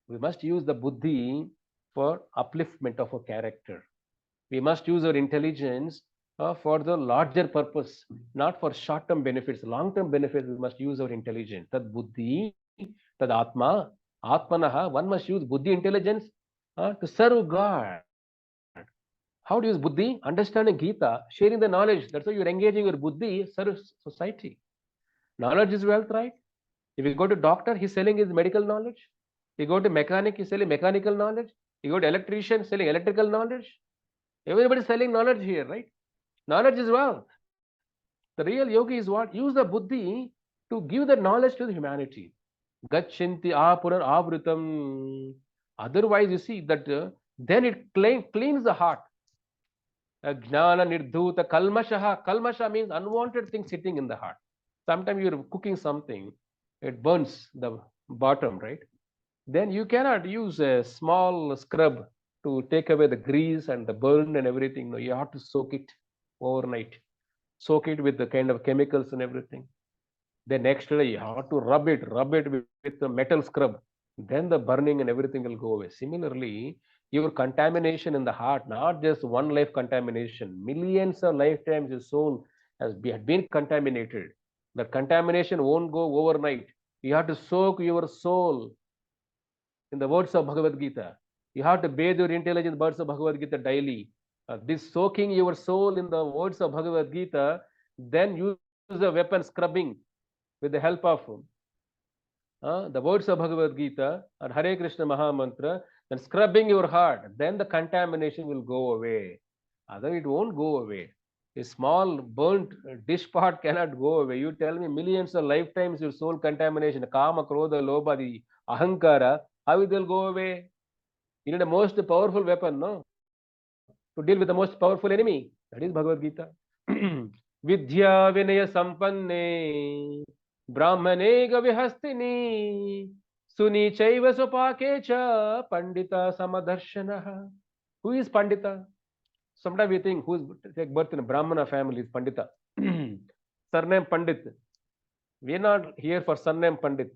We must use the buddhi for upliftment of our character. We must use our intelligence for the larger purpose, not for short-term benefits. Long-term benefits, we must use our intelligence. Tad buddhi, tad atma, atmanaha. One must use buddhi intelligence to serve God. How to use buddhi? Understanding Gita, sharing the knowledge. That's why you're engaging your buddhi, serve society. Knowledge is wealth, right? If you go to doctor, he's selling his medical knowledge. You go to mechanic, he's selling mechanical knowledge. You go to electrician, selling electrical knowledge. Everybody's selling knowledge here, right? Knowledge is wealth. The real yogi is what? Use the buddhi to give the knowledge to the humanity. Gachanti apuran avritam. Otherwise, you see that then it cleans the heart. Jnana nirdhuta kalmashaha. Kalmasha means unwanted things sitting in the heart. Sometimes you're cooking something, it burns the bottom, right? Then you cannot use a small scrub to take away the grease and the burn and everything. No, you have to soak it overnight. Soak it with the kind of chemicals and everything. Then next day you have to rub it with the metal scrub. Then the burning and everything will go away. Similarly, your contamination in the heart, not just one life contamination, millions of lifetimes your soul has been contaminated. The contamination won't go overnight. You have to soak your soul in the words of Bhagavad Gita. You have to bathe your intelligence words of Bhagavad Gita daily. This soaking your soul in the words of Bhagavad Gita, then use the weapon scrubbing with the help of the words of Bhagavad Gita and Hare Krishna Maha Mantra, then scrubbing your heart, then the contamination will go away. Otherwise, it won't go away. A small burnt dish pot cannot go away. You tell me millions of lifetimes your soul contamination, Kama, Krodha, Lobha, the Ahankara, how it will go away? You need a most powerful weapon, no? To deal with the most powerful enemy. That is Bhagavad Gita. Vidya Vinaya Sampanne Brahmane Gavihastini Suni Chaiva Sopake Cha Pandita Samadarshanaha. Who is Pandita? Sometimes we think who is take birth in a Brahmana family is Pandita. Surname Pandit. We are not here for surname Pandit.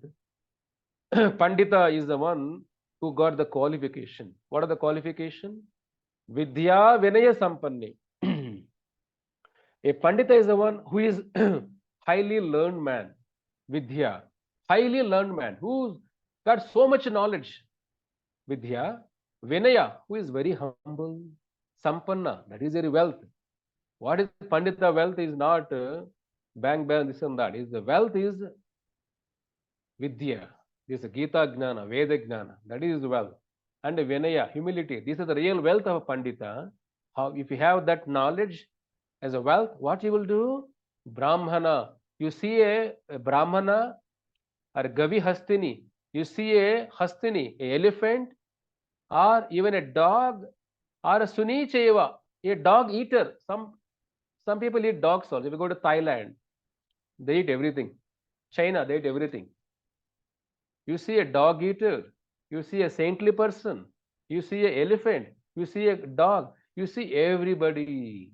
Pandita is the one who got the qualification. What are the qualification? Vidya Vinaya Sampanne. A Pandita is the one who is highly learned man. Vidya, highly learned man who's got so much knowledge. Vidya, Vinaya, who is very humble. Sampanna, that is very wealth. What is Pandita wealth is not bang bang this and that. Is the wealth is Vidya. This is Gita Gnana, Veda Gnana. That is wealth. And Vinaya, humility. This is the real wealth of a Pandita. How if you have that knowledge as a wealth, what you will do? Brahmana. You see a Brahmana or Gavi Hastini. You see a Hastini, a elephant, or even a dog, or a Suni Cheva, a dog eater. Some people eat dogs also. If you go to Thailand, they eat everything. China, they eat everything. You see a dog eater, you see a saintly person, you see an elephant, you see a dog, you see everybody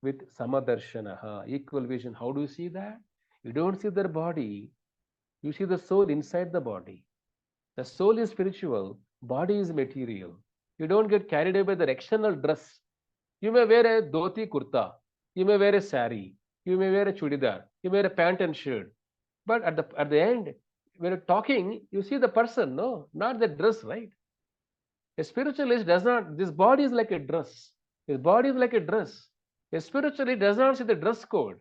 with samadarshanaha, equal vision. How do you see that? You don't see their body, you see the soul inside the body. The soul is spiritual, body is material. You don't get carried away by the external dress. You may wear a dhoti kurta, you may wear a sari, you may wear a chudidar, you may wear a pant and shirt. But at the end, when you're talking, you see the person, no, not the dress, right? A spiritualist does not, this body is like a dress. His body is like a dress. A spiritualist does not see the dress code,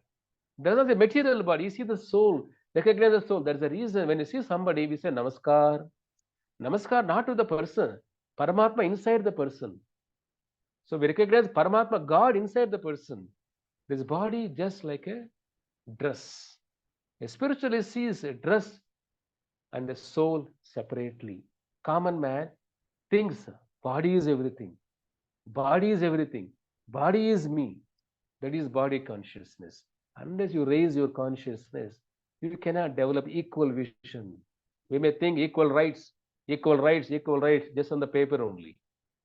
does not see the material body, you see the soul, recognize the soul. That's the reason when you see somebody, we say namaskar. Namaskar not to the person, Paramatma inside the person. So we recognize Paramatma, God inside the person. This body is just like a dress. A spiritualist sees a dress and the soul separately. Common man thinks body is everything. Body is everything. Body is me. That is body consciousness. Unless you raise your consciousness, you cannot develop equal vision. We may think equal rights, just on the paper only.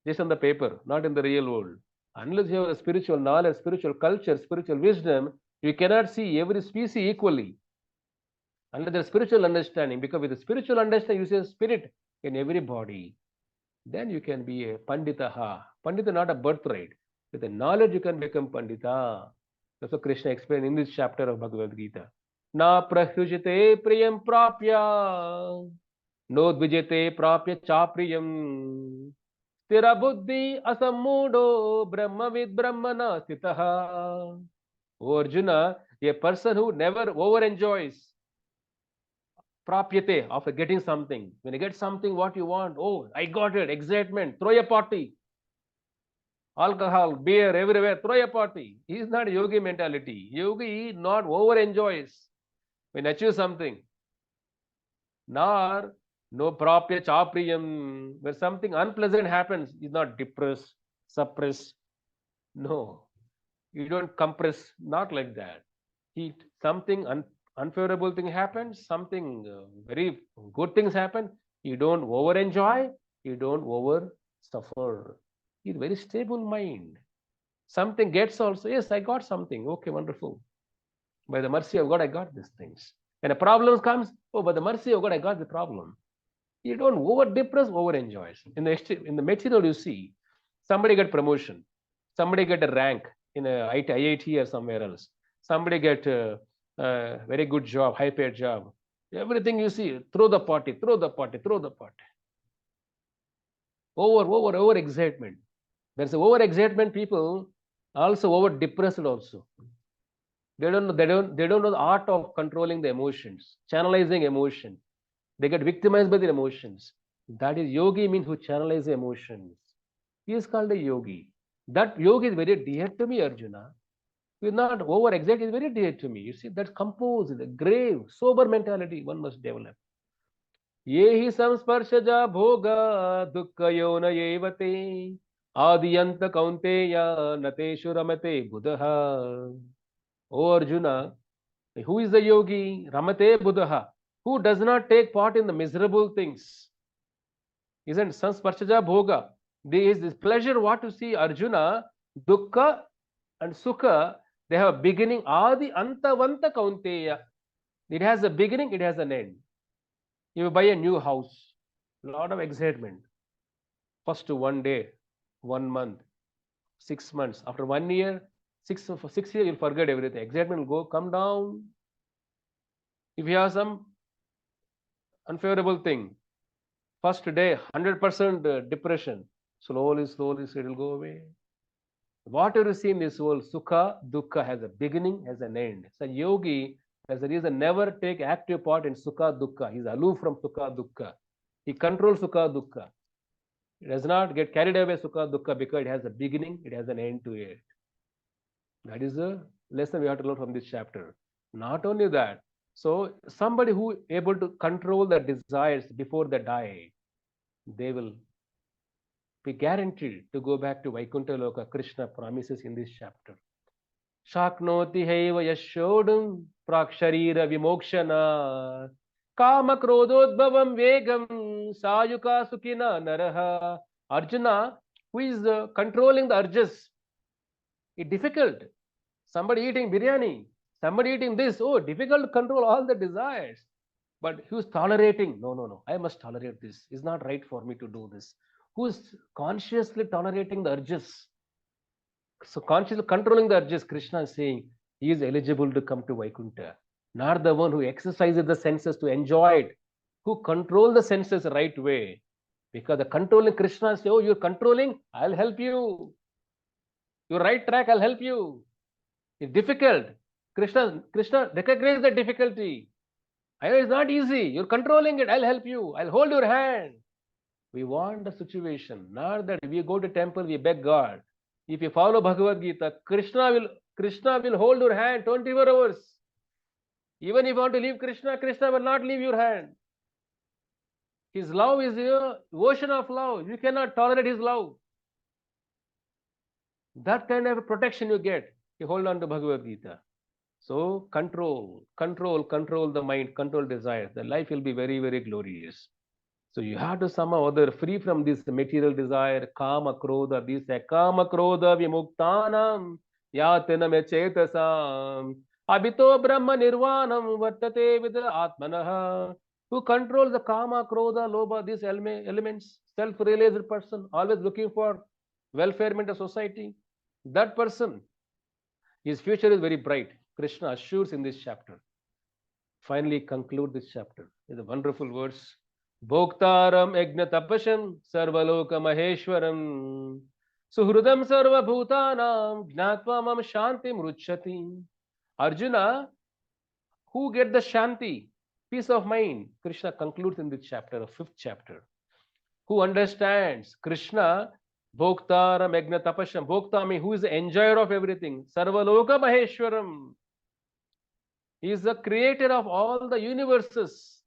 Just on the paper, not in the real world. Unless you have a spiritual knowledge, spiritual culture, spiritual wisdom, you cannot see every species equally. Unless there is spiritual understanding, because with the spiritual understanding, you see a spirit in every body, then you can be a Panditaha. Pandita not a birthright. With the knowledge, you can become Pandita. That's what Krishna explained in this chapter of Bhagavad Gita. Na prahyujite priyam prapya, no dvijate prapya chapriyam. Stira buddhi asammudo brahmavid brahmana sthitaha. O Arjuna, a person who never over enjoys prapyate of getting something. When you get something what you want, oh, I got it, excitement, throw a party. Alcohol, beer, everywhere, throw a party. He is not yogi mentality. Yogi not over enjoys. when you achieve something. Nor no prapya chapriyam, where something unpleasant happens, is not depressed, suppressed. No, you don't compress, not like that. Something unfavorable thing happens, something very good things happen. You don't over enjoy, you don't over suffer. It's very stable mind. Something gets also, yes, I got something. Okay, wonderful. By the mercy of God, I got these things. When a problem comes, oh, by the mercy of God, I got the problem. You don't over depress, over enjoy. In the material, you see, somebody get promotion, somebody get a rank in a IIT or somewhere else, somebody get a very good job, high paid job. Everything you see, throw the party, throw the party, throw the party. Over excitement. There's over excitement people also over depressed also. They don't know the art of controlling the emotions, channelizing emotion. They get victimized by their emotions. That is yogi means who channelize emotions. He is called a yogi. That yogi is very dear to me, Arjuna. He is not over exact, is very dear to me. You see, that's composed, grave, sober mentality one must develop. ये ही संस्पर्शजा भोग दुःख यो न येवते आदियंत कौन्तेय नतेषु रमते बुधः. O Arjuna, who is the yogi? Ramate Buddha, who does not take part in the miserable things. Isn't Sansparshaja Bhoga? There is this pleasure, what to see Arjuna, Dukkha and Sukha, they have a beginning. Adi Antavanta Kaunteya. It has a beginning, it has an end. You buy a new house, a lot of excitement. First 1 day, 1 month, 6 months. After 1 year, 6 years, you'll forget everything. Excitement will come down. If you have some unfavorable thing, first day 100% depression, slowly it will go away. Whatever you see in this world, sukha dukkha has a beginning, has an end. So yogi, as a reason, never take active part in sukha dukkha. He's aloof from sukha dukkha. He controls sukha dukkha. He does not get carried away sukha dukkha because it has a beginning, it has an end to it. That is the lesson we have to learn from this chapter. Not only that, so somebody who able to control the desires before they die, they will be guaranteed to go back to Vaikuntha Loka. Krishna promises in this chapter. Shaknoti haiva yashodam praksharira vimokshana kama krododbhavam vegam sayuka sukina naraha. Arjuna, who is controlling the urges, it's difficult. Somebody eating biryani, somebody eating this, oh, difficult to control all the desires. But who's tolerating? No, I must tolerate this. It's not right for me to do this. Who's consciously tolerating the urges? So consciously controlling the urges, Krishna is saying he is eligible to come to Vaikuntha. Not the one who exercises the senses to enjoy it, who control the senses the right way. Because the controlling Krishna says, oh, you're controlling, I'll help you. You're right track, I'll help you. It's difficult. Krishna recognizes the difficulty. I know it's not easy. You're controlling it. I'll help you. I'll hold your hand. We want the situation. Not that we go to temple, we beg God. If you follow Bhagavad Gita, Krishna will hold your hand 24 hours. Even if you want to leave Krishna, Krishna will not leave your hand. His love is the ocean of love. You cannot tolerate his love. That kind of protection you get. You hold on to Bhagavad Gita. So control the mind, control desires. The life will be very, very glorious. So you have to somehow or other free from this material desire, kama, krodha, these kama, krodha, vimuktanam, yatena me chetasam, abhito brahma nirvanam, vartate vidra atmanaha. Who controls the kama, krodha, lobha, these elements, self-realized person, always looking for welfarement of society. That person, his future is very bright. Krishna assures in this chapter. Finally, conclude this chapter with the wonderful words. Bhoktaram egna tapasham sarvaloka maheshwaram suhrudam sarva bhutanam gnatva mam shanti mruchati. Arjuna, who get the shanti, peace of mind, Krishna concludes in this chapter, the 5th chapter. Who understands Krishna, Bhoktaram egna tapasham, Bhokta means who is the enjoyer of everything, sarvaloka maheshwaram. He is the creator of all the universes.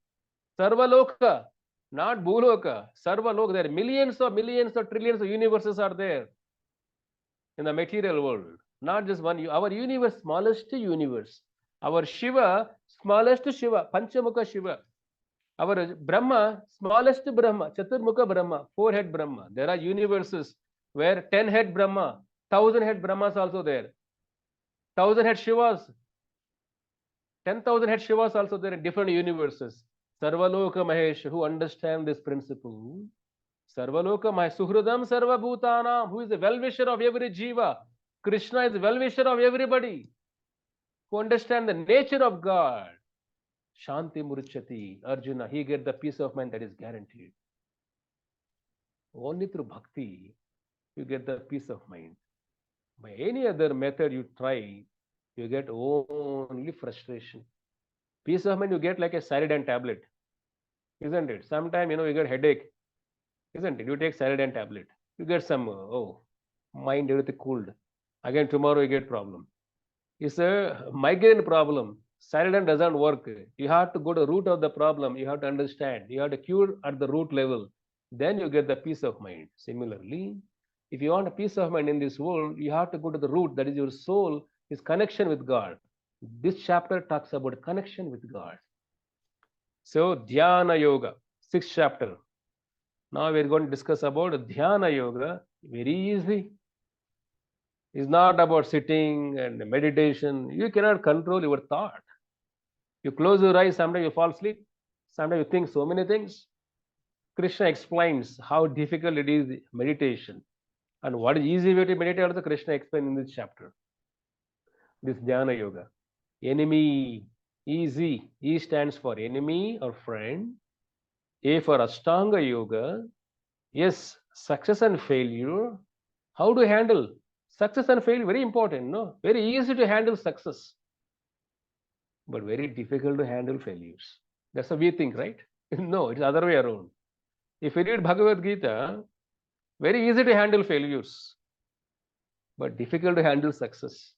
Sarvaloka, not Bhuloka. Sarvaloka. There are millions of trillions of universes are there in the material world. Not just one. Our universe, smallest universe. Our Shiva, smallest Shiva. Panchamukha Shiva. Our Brahma, smallest Brahma. Chaturmukha Brahma. Four-head Brahma. There are universes where 10-head Brahma, 1,000-head Brahmas also there. 1,000-head Shivas, 10,000-head Shivas also there in different universes. Sarvaloka Mahesh, who understand this principle. Sarvaloka Mahesh, Suhridam Sarvabhutanam, who is the well-wisher of every jiva. Krishna is the well-wisher of everybody. Who understand the nature of God. Shanti Murchati, Arjuna, he get the peace of mind that is guaranteed. Only through bhakti, you get the peace of mind. By any other method you try, you get only frustration. Peace of mind you get like a Saridine tablet, isn't it? Sometimes, you get headache, isn't it? You take Saridine tablet, you get some, mind, everything cooled. Again, tomorrow you get problem. It's a migraine problem. Saridine doesn't work. You have to go to the root of the problem. You have to understand. You have to cure at the root level. Then you get the peace of mind. Similarly, if you want a peace of mind in this world, you have to go to the root. That is your soul, is connection with God. This chapter talks about connection with God. So, Dhyana Yoga, 6th chapter. Now we're going to discuss about Dhyana Yoga. Very easy. It's not about sitting and meditation. You cannot control your thought. You close your eyes, sometimes you fall asleep. Sometimes you think so many things. Krishna explains how difficult it is, meditation. And what is easy way to meditate also Krishna explains in this chapter. This Dhyana Yoga. Enemy, easy. E stands for enemy or friend. A for Ashtanga Yoga. Yes, success and failure. How to handle? Success and failure, very important, no? Very easy to handle success, but very difficult to handle failures. That's what we think, right? No, it's the other way around. If you read Bhagavad Gita, very easy to handle failures, but difficult to handle success.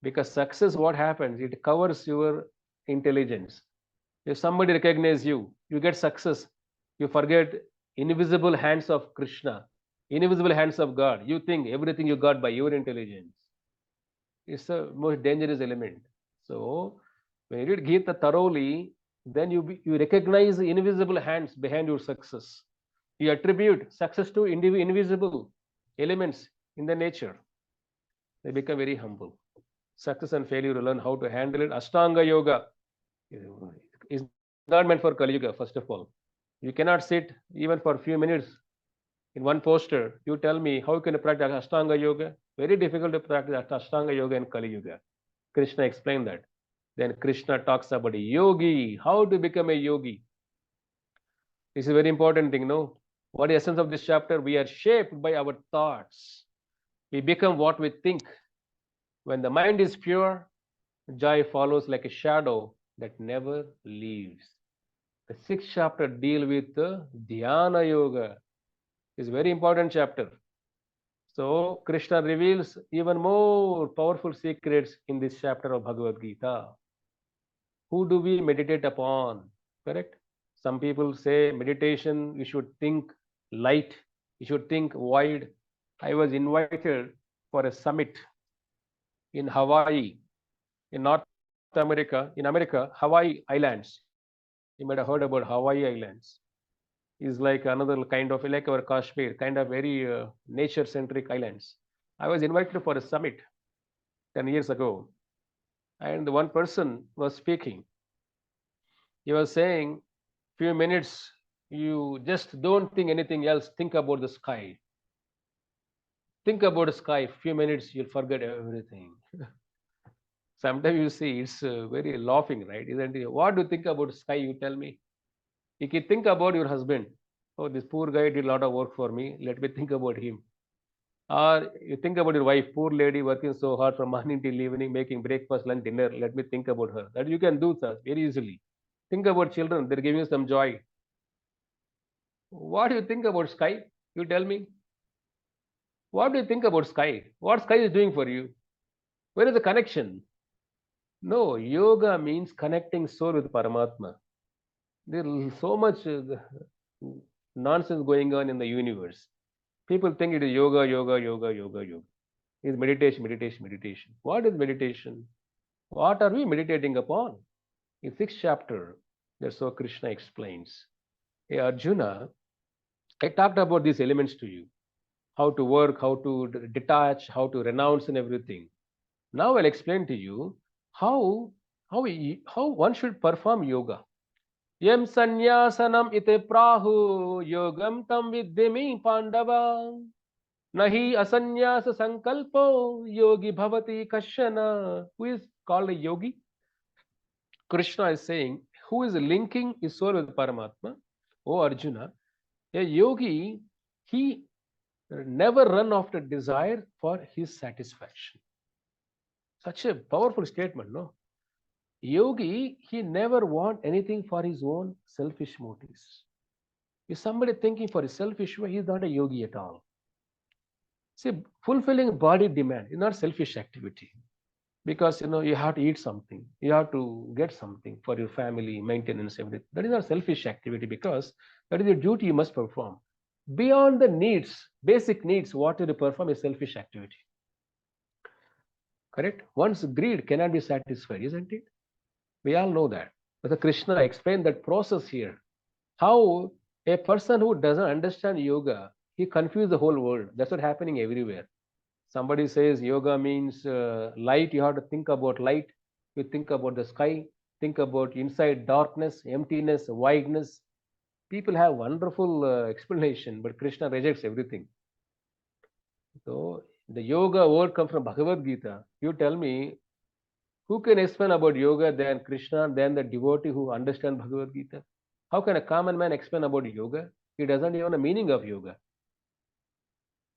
Because success, what happens? It covers your intelligence. If somebody recognizes you, you get success. You forget invisible hands of Krishna, invisible hands of God. You think everything you got by your intelligence. It's the most dangerous element. So, when you read Gita thoroughly, then you recognize the invisible hands behind your success. You attribute success to invisible elements in the nature. They become very humble. Success and failure, you learn how to handle it. Ashtanga Yoga is not meant for Kali Yuga, first of all. You cannot sit even for a few minutes in one posture. You tell me how can you practice Ashtanga Yoga? Very difficult to practice Ashtanga Yoga in Kali Yuga. Krishna explained that. Then Krishna talks about a yogi, how to become a yogi. This is a very important thing, no? What is the essence of this chapter? We are shaped by our thoughts. We become what we think. When the mind is pure, joy follows like a shadow that never leaves. The 6th chapter deals with the Dhyana Yoga. It's a very important chapter. So Krishna reveals even more powerful secrets in this chapter of Bhagavad Gita. Who do we meditate upon? Correct? Some people say meditation, you should think light, you should think wide. I was invited for a summit in Hawaii, in North America, Hawaii Islands. You might have heard about Hawaii Islands. Is like another kind of, like our Kashmir, kind of very nature-centric islands. I was invited for a summit 10 years ago, and one person was speaking. He was saying, few minutes, you just don't think anything else, think about the sky. Think about the sky, few minutes, you'll forget everything. Sometimes you see, it's very laughing, right? Isn't it? What do you think about sky, you tell me? You can think about your husband. Oh, this poor guy did a lot of work for me. Let me think about him. Or you think about your wife, poor lady working so hard from morning till evening, making breakfast, lunch, dinner. Let me think about her. That you can do, sir, very easily. Think about children. They're giving you some joy. What do you think about sky? You tell me. What do you think about sky? What sky is doing for you? Where is the connection? No, yoga means connecting soul with Paramatma. There is so much nonsense going on in the universe. People think it is yoga, yoga, yoga, yoga, yoga. It's meditation, meditation, meditation. What is meditation? What are we meditating upon? In sixth chapter, that's how Krishna explains. Hey Arjuna, I talked about these elements to you. How to work, how to detach, how to renounce and everything. Now I'll explain to you how how one should perform yoga. Yam sanyasanam ite prahu yogam tam vidyami pandava nahi asanyasa sankalpo yogi bhavati kashana. Who is called a yogi? Krishna is saying, who is linking his soul with Paramatma? Oh Arjuna, a yogi, he never run after desire for his satisfaction. Such a powerful statement, no? Yogi, he never want anything for his own selfish motives. If somebody thinking for his selfish way, he is not a yogi at all. See, fulfilling body demand is not selfish activity because you have to eat something, you have to get something for your family, maintenance, everything. That is not selfish activity because that is your duty you must perform. Beyond the needs, basic needs, what you perform is selfish activity. Correct? One's greed cannot be satisfied, isn't it? We all know that. But Krishna explained that process here. How a person who doesn't understand yoga, he confused the whole world. That's what's happening everywhere. Somebody says yoga means light, you have to think about light. You think about the sky, think about inside darkness, emptiness, wideness. People have wonderful explanation, but Krishna rejects everything. So the yoga word comes from Bhagavad Gita. You tell me, who can explain about yoga than Krishna, than the devotee who understands Bhagavad Gita? How can a common man explain about yoga? He doesn't even know the meaning of yoga.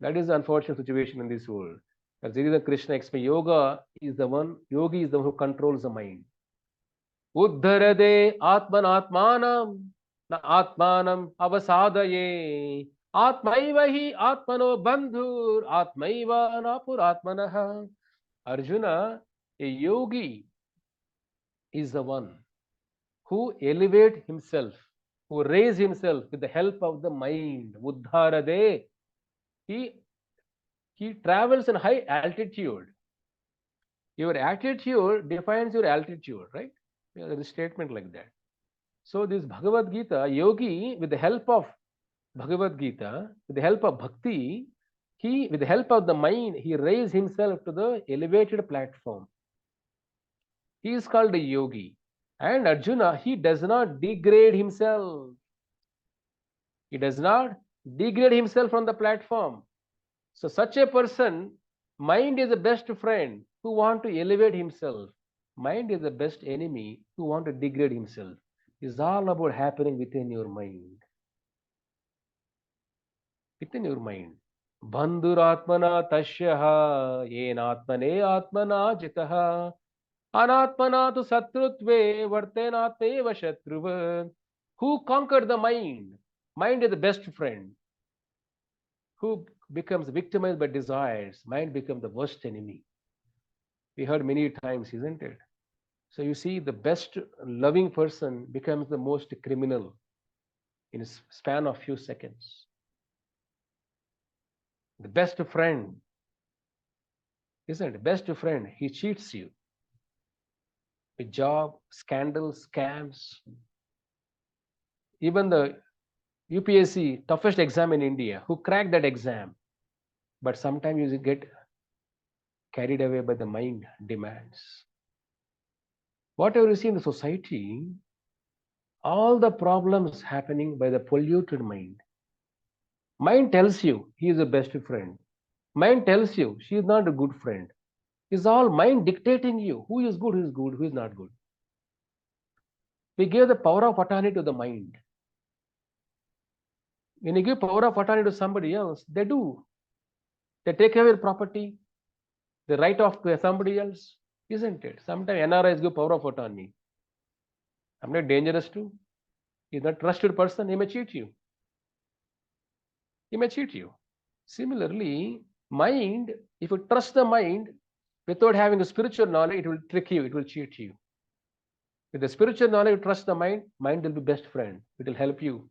That is the unfortunate situation in this world. As the reason Krishna explains, yogi is the one who controls the mind. Uddharade atmanatmanam na atmanam avasadaye atmaiva hi atmano bandhur atmaiva napuratmanaha. Arjuna, a yogi is the one who elevate himself, who raise himself with the help of the mind. Uddharade. He travels in high altitude. Your attitude defines your altitude, right? There is a statement like that. So this Bhagavad Gita, yogi, with the help of Bhagavad Gita, with the help of bhakti, with the help of the mind, he raised himself to the elevated platform. He is called a yogi. And Arjuna, he does not degrade himself. He does not degrade himself from the platform. So such a person, mind is the best friend who want to elevate himself. Mind is the best enemy who want to degrade himself. It's all about happening within your mind. Within your mind. Bandhuratmana tashyaha yenatmane atmana jitaha anatmana tu satrutve vartenatmeva shatruva. Who conquered the mind? Mind is the best friend. Who becomes victimized by desires? Mind becomes the worst enemy. We heard many times, isn't it? So you see, the best loving person becomes the most criminal in a span of few seconds. The best friend, isn't it? Best friend, he cheats you with job, scandals, scams. Even the UPSC, toughest exam in India, who cracked that exam, but sometimes you get carried away by the mind demands. Whatever you see in the society, all the problems happening by the polluted mind. Mind tells you he is the best friend. Mind tells you she is not a good friend. It's all mind dictating you who is good, who is not good. We give the power of attorney to the mind. When you give power of attorney to somebody else, they do. They take away your property, the right of somebody else, isn't it? Sometimes NRIs give power of attorney. I'm not dangerous too. He's not a trusted person, he may cheat you. He may cheat you. Similarly, mind, if you trust the mind, Without having a spiritual knowledge, it will trick you, it will cheat you. With the spiritual knowledge, trust the mind, mind will be best friend. It will help you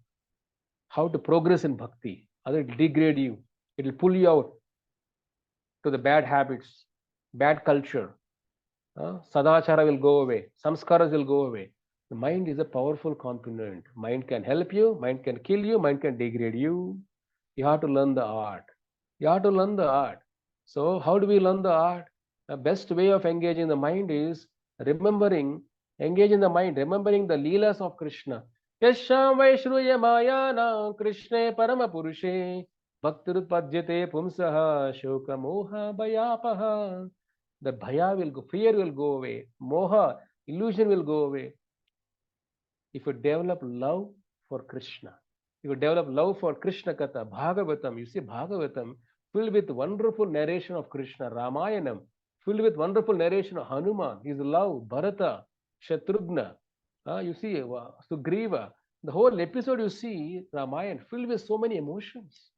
how to progress in bhakti. Other it will degrade you. It will pull you out to the bad habits, bad culture. Sadachara will go away. Samskaras will go away. The mind is a powerful component. Mind can help you, mind can kill you, mind can degrade you. You have to learn the art. You have to learn the art. So how do we learn the art? The best way of engaging the mind is engaging the mind, remembering the leelas of Krishna. Yasham Vaishruya Mayana Krishne Paramapurushe Bhaktirutpadyate Pumsaha Shoka Moha Bhayapaha. The bhaya will go, fear will go away, moha, illusion will go away. If you develop love for Krishna, if you develop love for Krishna Katha, Bhagavatam, you see Bhagavatam filled with wonderful narration of Krishna, Ramayanam, filled with wonderful narration of Hanuman, his love, Bharata, Shatrughna, you see Sugriva. The whole episode you see, Ramayana, filled with so many emotions.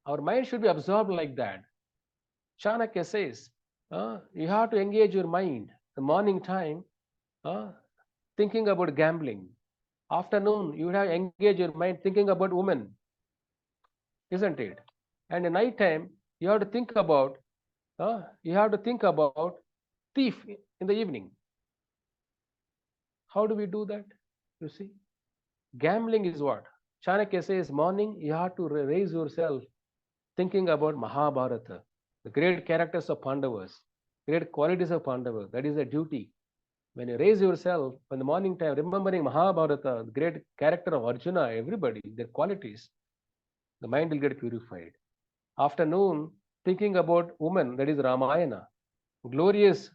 Our mind should be absorbed like that. Chanakya says, you have to engage your mind. The morning time, thinking about gambling. Afternoon, you have to engage your mind thinking about women, isn't it? And at night time, you have to think about thief in the evening. How do we do that? You see, gambling is what? Chanakya says, morning you have to raise yourself thinking about Mahabharata, the great characters of Pandavas, great qualities of Pandavas. That is a duty. When you raise yourself in the morning time, remembering Mahabharata, the great character of Arjuna, everybody, their qualities, the mind will get purified. Afternoon, thinking about woman, that is Ramayana, glorious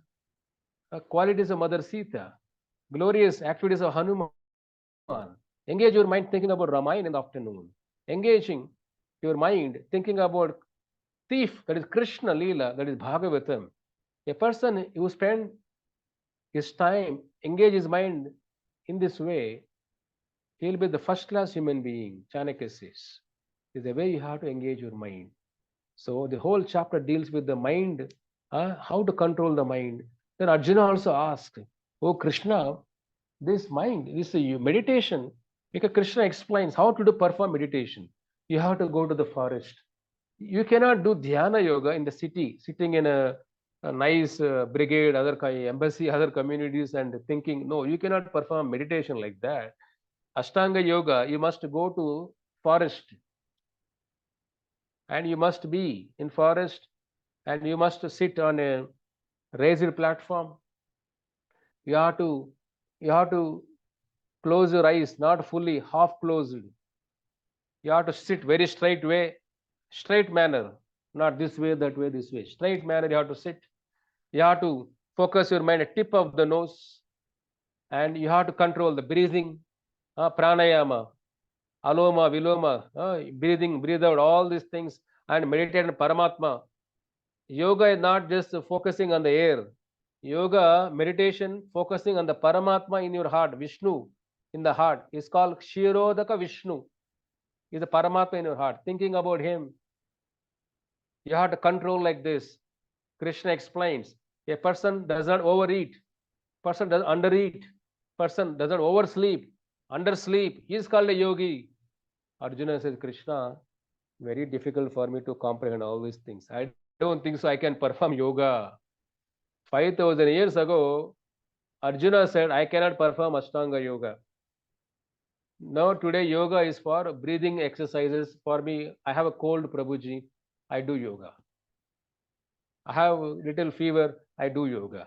qualities of Mother Sita, glorious activities of Hanuman. Engage your mind thinking about Ramayana in the afternoon. Engaging your mind thinking about thief, that is Krishna Leela, that is Bhagavatam. A person who spend his time, engage his mind in this way, he will be the first class human being, Chanakya says. Is the way you have to engage your mind. So the whole chapter deals with the mind, how to control the mind. Then Arjuna also asked, oh Krishna, this mind, this meditation, because Krishna explains how to perform meditation. You have to go to the forest. You cannot do dhyana yoga in the city, sitting in a nice brigade, other embassy, other communities, and thinking. No, you cannot perform meditation like that. Ashtanga yoga, you must go to forest, and you must be in forest, and you must sit on a raised platform. You have to close your eyes, not fully, half closed. You have to sit very straight way, straight manner, not this way, that way, this way. Straight manner you have to sit. You have to focus your mind at tip of the nose, and you have to control the breathing, pranayama, aloma, viloma, breathing, breathe out, all these things, and meditate on Paramatma. Yoga is not just focusing on the air. Yoga, meditation, focusing on the Paramatma in your heart, Vishnu in the heart, is called Kshirodaka Vishnu. Is the Paramatma in your heart, thinking about him. You have to control like this. Krishna explains, a person does not overeat, person does not undereat, person does not oversleep, undersleep. He is called a yogi. Arjuna says, Krishna, very difficult for me to comprehend all these things. I don't think so I can perform yoga. 5,000 years ago, Arjuna said, I cannot perform Ashtanga yoga. Now today yoga is for breathing exercises. For me, I have a cold, Prabhuji, I do yoga. I have a little fever, I do yoga.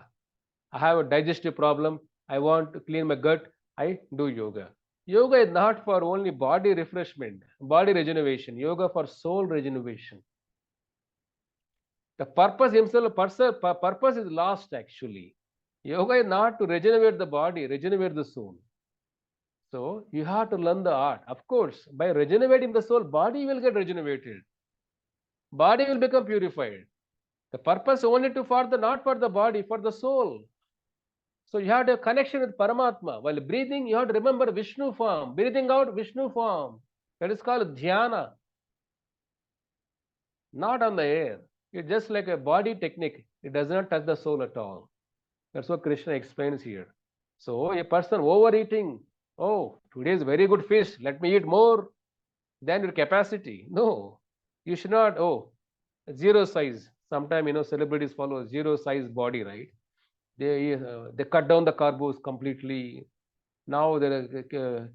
I have a digestive problem, I want to clean my gut, I do yoga. Yoga is not for only body refreshment, body regeneration. Yoga for soul regeneration. The purpose himself, purpose is lost actually. Yoga is not to regenerate the body, regenerate the soul. So you have to learn the art. Of course, by regenerating the soul, body will get regenerated. Body will become purified. The purpose only not for the body, for the soul. So you have to have connection with Paramatma. While breathing, you have to remember Vishnu form. Breathing out, Vishnu form. That is called dhyana. Not on the air. It's just like a body technique. It does not touch the soul at all. That's what Krishna explains here. So a person overeating, oh, today is very good fish, let me eat more than your capacity. No, you should not. Oh, zero size. Sometimes celebrities follow zero size body, right? They cut down the carbs completely. Now there is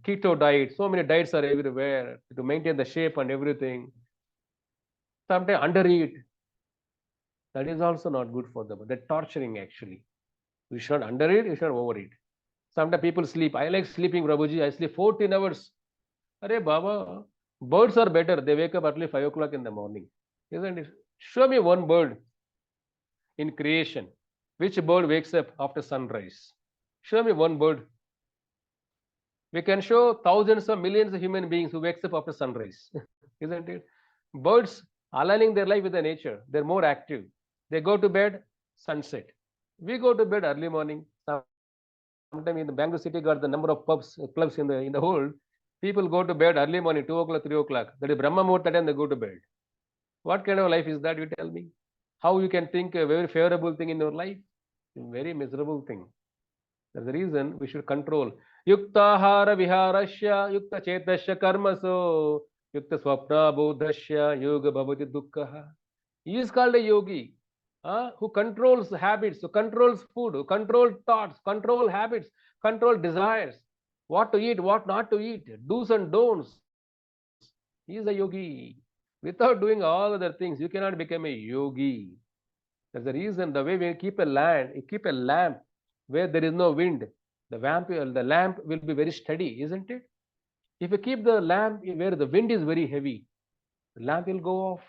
keto diet. So many diets are everywhere to maintain the shape and everything. Sometimes undereat. That is also not good for them. They're torturing actually. You should not undereat. You should not overeat. Sometimes people sleep. I like sleeping, Prabhuji. I sleep 14 hours. Arey Baba, birds are better. They wake up early 5 o'clock in the morning. Isn't it? Show me one bird in creation. Which bird wakes up after sunrise? Show me one bird. We can show thousands or millions of human beings who wakes up after sunrise. Isn't it? Birds aligning their life with the nature. They're more active. They go to bed sunset. We go to bed early morning. Sometime in the Bangalore city got the number of clubs in the world. People go to bed early morning, 2 o'clock, 3 o'clock. That is Brahma Muhurta time they go to bed. What kind of life is that, you tell me? How you can think a very favorable thing in your life? A very miserable thing. That's the reason we should control. Yuktahara viharasya, yukta chetasya karmaso, yukta swapna bodhasya, yoga bhavati dukkha. He is called a yogi, who controls habits, who controls food, who controls thoughts, control habits, control desires, what to eat, what not to eat, do's and don'ts. He is a yogi. Without doing all other things, you cannot become a yogi. That's the reason the way we keep you keep a lamp where there is no wind, the lamp will be very steady, isn't it? If you keep the lamp where the wind is very heavy, the lamp will go off,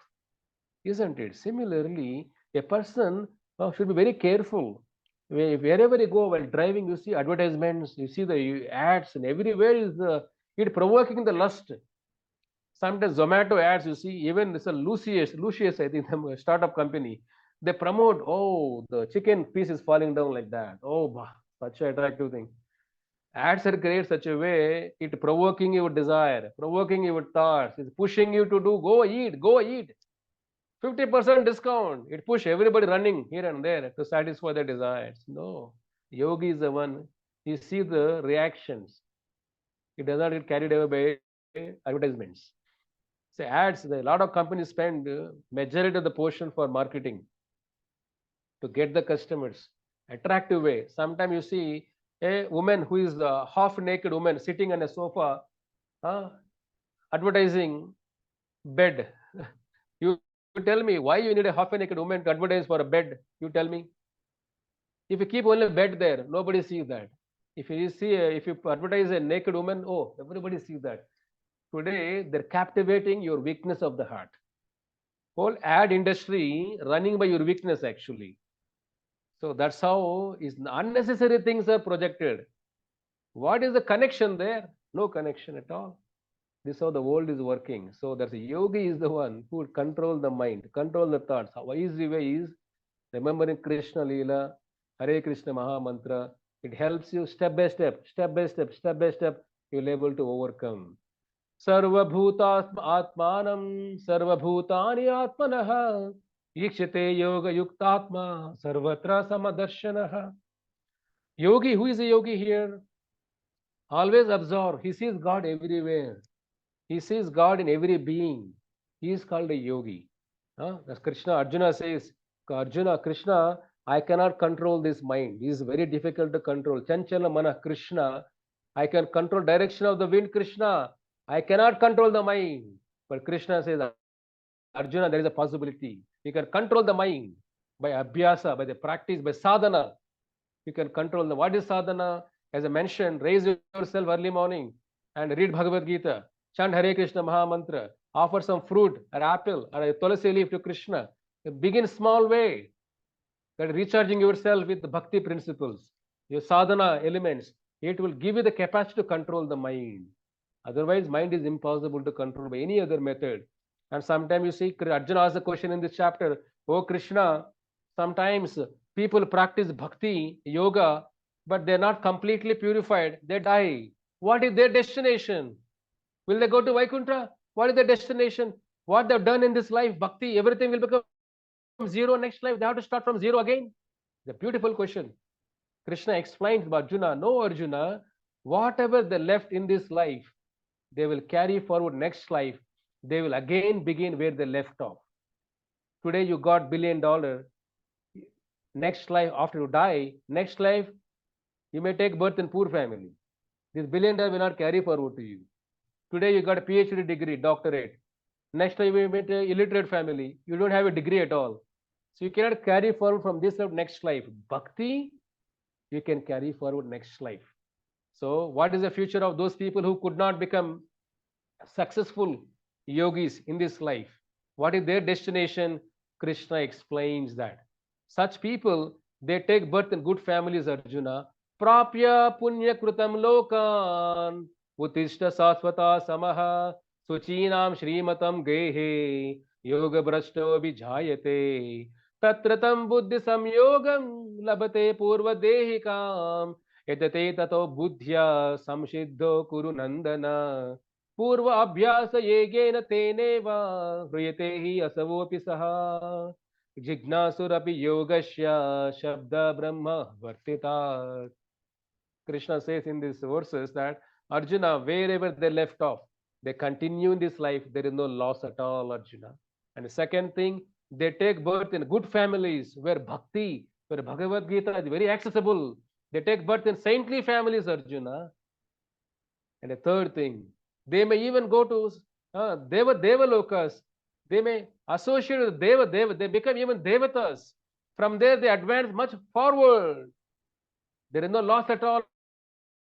isn't it? Similarly, a person should be very careful. Wherever you go while driving, you see advertisements, you see the ads, and everywhere is it provoking the lust. Sometimes Zomato ads, you see, even this Lucius, I think, the startup company, they promote, oh, the chicken piece is falling down like that. Oh, bah, such an attractive thing. Ads are created such a way, it provoking your desire, provoking your thoughts, it's pushing you to do, go eat, go eat. 50% discount. It push everybody running here and there to satisfy their desires. No. Yogi is the one, he sees the reactions. He does not get carried away by advertisements. Say ads, a lot of companies spend majority of the portion for marketing to get the customers. Attractive way. Sometimes you see a woman who is a half naked woman sitting on a sofa, advertising bed. You tell me why you need a half naked woman to advertise for a bed? You tell me. If you keep only bed there, nobody sees that. If you advertise a naked woman, oh, everybody sees that. Today, they're captivating your weakness of the heart. Whole ad industry running by your weakness, actually. So that's how is unnecessary things are projected. What is the connection there? No connection at all. This is how the world is working. So that's a yogi is the one who would control the mind, control the thoughts. How easy way is remembering Krishna Leela, Hare Krishna Maha Mantra. It helps you step by step, step by step, step by step. You'll able to overcome. Sarvabhutasma Atmanam Sarvabhutani Atmanah Yikshate Yoga Yuktatma Sarvatra Samadarshanaha. Yogi, who is a yogi here? Always absorb. He sees God everywhere. He sees God in every being. He is called a yogi. As Arjuna says, Arjuna, Krishna, I cannot control this mind. It is very difficult to control. Chanchala Mana Krishna, I can control direction of the wind, Krishna. I cannot control the mind. But Krishna says, Arjuna, there is a possibility. You can control the mind by abhyasa, by the practice, by sadhana. You can control the what is sadhana? As I mentioned, raise yourself early morning and read Bhagavad Gita. Chant Hare Krishna Maha Mantra. Offer some fruit or apple or a tulsi leaf to Krishna. Begin small way. That recharging yourself with the bhakti principles, your sadhana elements, it will give you the capacity to control the mind. Otherwise, mind is impossible to control by any other method. And sometimes you see, Arjuna asks a question in this chapter, oh Krishna, sometimes people practice bhakti, yoga, but they're not completely purified. They die. What is their destination? Will they go to Vaikuntha? What is their destination? What they've done in this life, bhakti, everything will become zero next life? They have to start from zero again? The beautiful question. Krishna explains to Arjuna, no Arjuna, whatever they left in this life, they will carry forward next life. They will again begin where they left off. Today you got $1 billion. Next life, after you die, next life, you may take birth in poor family. This $1 billion will not carry forward to you. Today you got a PhD degree, doctorate. Next time you meet an illiterate family. You don't have a degree at all. So you cannot carry forward from this life next life. Bhakti, you can carry forward next life. So what is the future of those people who could not become successful yogis in this life? What is their destination? Krishna explains that. Such people, they take birth in good families, Arjuna. Prapya punya krutam lokan utishta sasvata samaha suchinam shrimatam gehe yoga brashto vijayate tatratam buddhi samyogam labate purva dehikam etate tato buddhya samshiddho kuru nandana पूर्व अभ्यास येगेन तेनेव ह्रियते हि असवोऽपि सः जिज्ञासुरपि योगस्य शब्द ब्रह्म वर्तितात्. Krishna says in these verses that Arjuna, wherever they left off, they continue in this life. There is no loss at all, Arjuna. And the second thing, they take birth in good families where bhakti, where Bhagavad Gita is very accessible. They take birth in saintly families, Arjuna. And the third thing, they may even go to Deva Lokas. They may associate with Deva. They become even Devatas. From there, they advance much forward. There is no loss at all,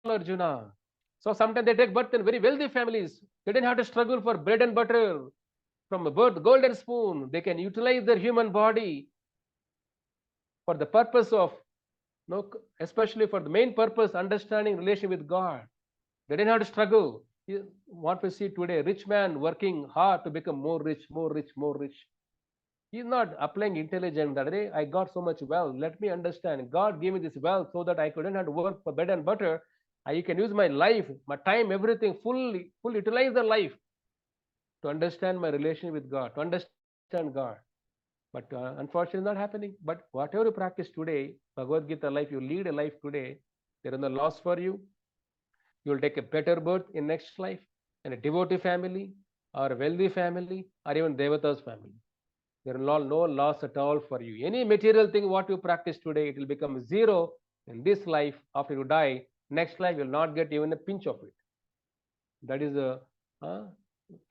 Arjuna. So sometimes they take birth in very wealthy families. They didn't have to struggle for bread and butter from a birth, golden spoon. They can utilize their human body for the purpose of, especially for the main purpose, understanding relation with God. They didn't have to struggle. What we see today, rich man working hard to become more rich, more rich, more rich. He's not applying intelligence that day. I got so much wealth. Let me understand. God gave me this wealth so that I couldn't have to work for bread and butter. I can use my life, my time, everything, full utilize the life to understand my relation with God, to understand God. But unfortunately, not happening. But whatever you practice today, Bhagavad Gita life, you lead a life today, there is no loss for you. You will take a better birth in next life, in a devotee family, or a wealthy family, or even Devata's family. There is no loss at all for you. Any material thing what you practice today, it will become zero in this life. After you die, next life you will not get even a pinch of it. That is the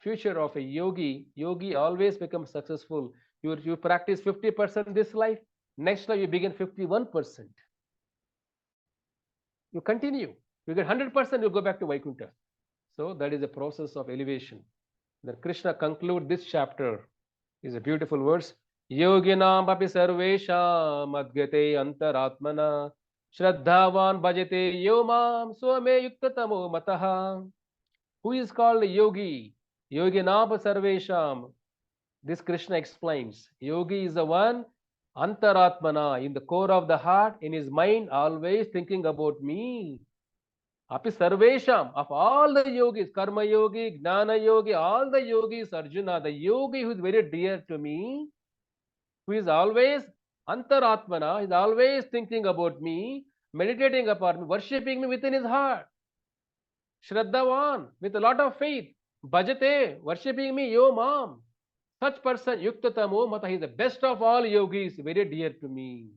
future of a yogi. Yogi always becomes successful. You practice 50% this life, next life you begin 51%. You continue. You get 100%, you go back to Vaikuntha. So that is a process of elevation. Then Krishna concludes this chapter. Is a beautiful verse. Yoginam api sarvesham adgate antaratmana shraddhavan bhajate yomam swame yuktatamo mataha. Who is called a yogi? Yoginam api sarvesham. This Krishna explains. Yogi is the one antaratmana, in the core of the heart, in his mind, always thinking about me. Api sarvesham, of all the yogis, karma yogi, gnana yogi, all the yogis, Arjuna, the yogi who is very dear to me, who is always antaratmana, is always thinking about me, meditating upon me, worshipping me within his heart. Shraddhavan, with a lot of faith, bhajate, worshipping me, yo mam. Such person, yuktatamo mata, he is the best of all yogis, very dear to me.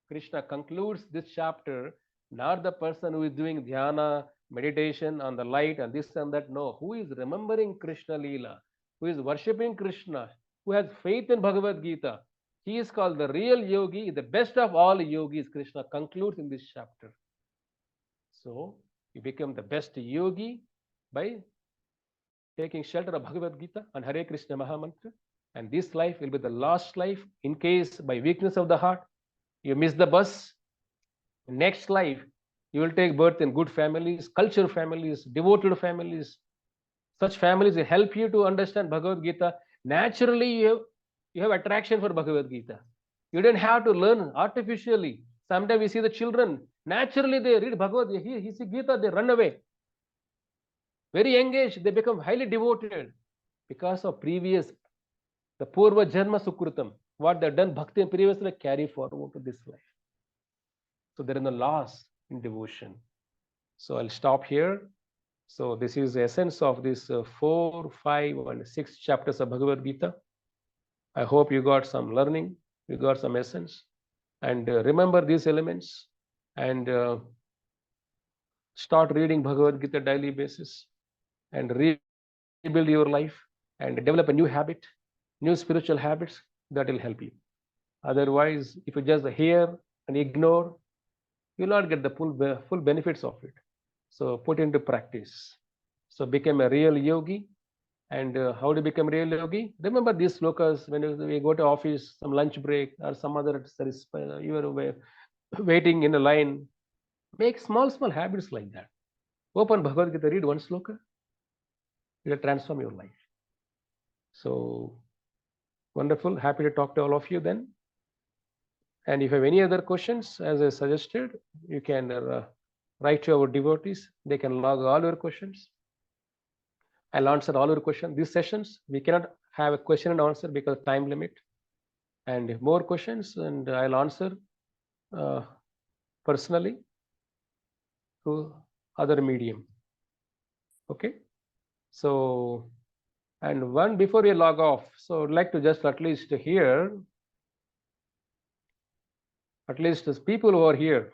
Krishna concludes this chapter. Not the person who is doing dhyana, meditation on the light and this and that. No, who is remembering Krishna Leela, who is worshipping Krishna, who has faith in Bhagavad Gita. He is called the real yogi, the best of all yogis. Krishna concludes in this chapter. So, you become the best yogi by taking shelter of Bhagavad Gita and Hare Krishna Mahamantra. And this life will be the last life in case by weakness of the heart, you miss the bus. Next life, you will take birth in good families, cultural families, devoted families. Such families will help you to understand Bhagavad Gita. Naturally, you have attraction for Bhagavad Gita. You don't have to learn artificially. Sometimes we see the children, naturally they read Bhagavad Gita, he see Gita, they run away. Very engaged, they become highly devoted because of previous The Purva Janma Sukrutam, what they've done bhakti in previous life, carry forward to this life. So there is no loss in devotion. So I'll stop here. So this is the essence of this 4, 5, and 6 chapters of Bhagavad Gita. I hope you got some learning, you got some essence, and remember these elements, and start reading Bhagavad Gita daily basis, and rebuild your life, and develop a new habit, new spiritual habits that will help you. Otherwise, if you just hear and ignore, you will not get the full benefits of it. So put into practice. So become a real yogi. And how to become real yogi? Remember these slokas when we go to office, some lunch break or some other service, you are waiting in a line. Make small habits like that. Open Bhagavad Gita, read one sloka. It will transform your life. So wonderful. Happy to talk to all of you then. And if you have any other questions, as I suggested, you can write to our devotees. They can log all your questions. I'll answer all your questions. These sessions, we cannot have a question and answer because of time limit. And if more questions, and I'll answer personally through other medium. Okay. So, and one before we log off, so I'd like to just at least hear, at least as people who are here,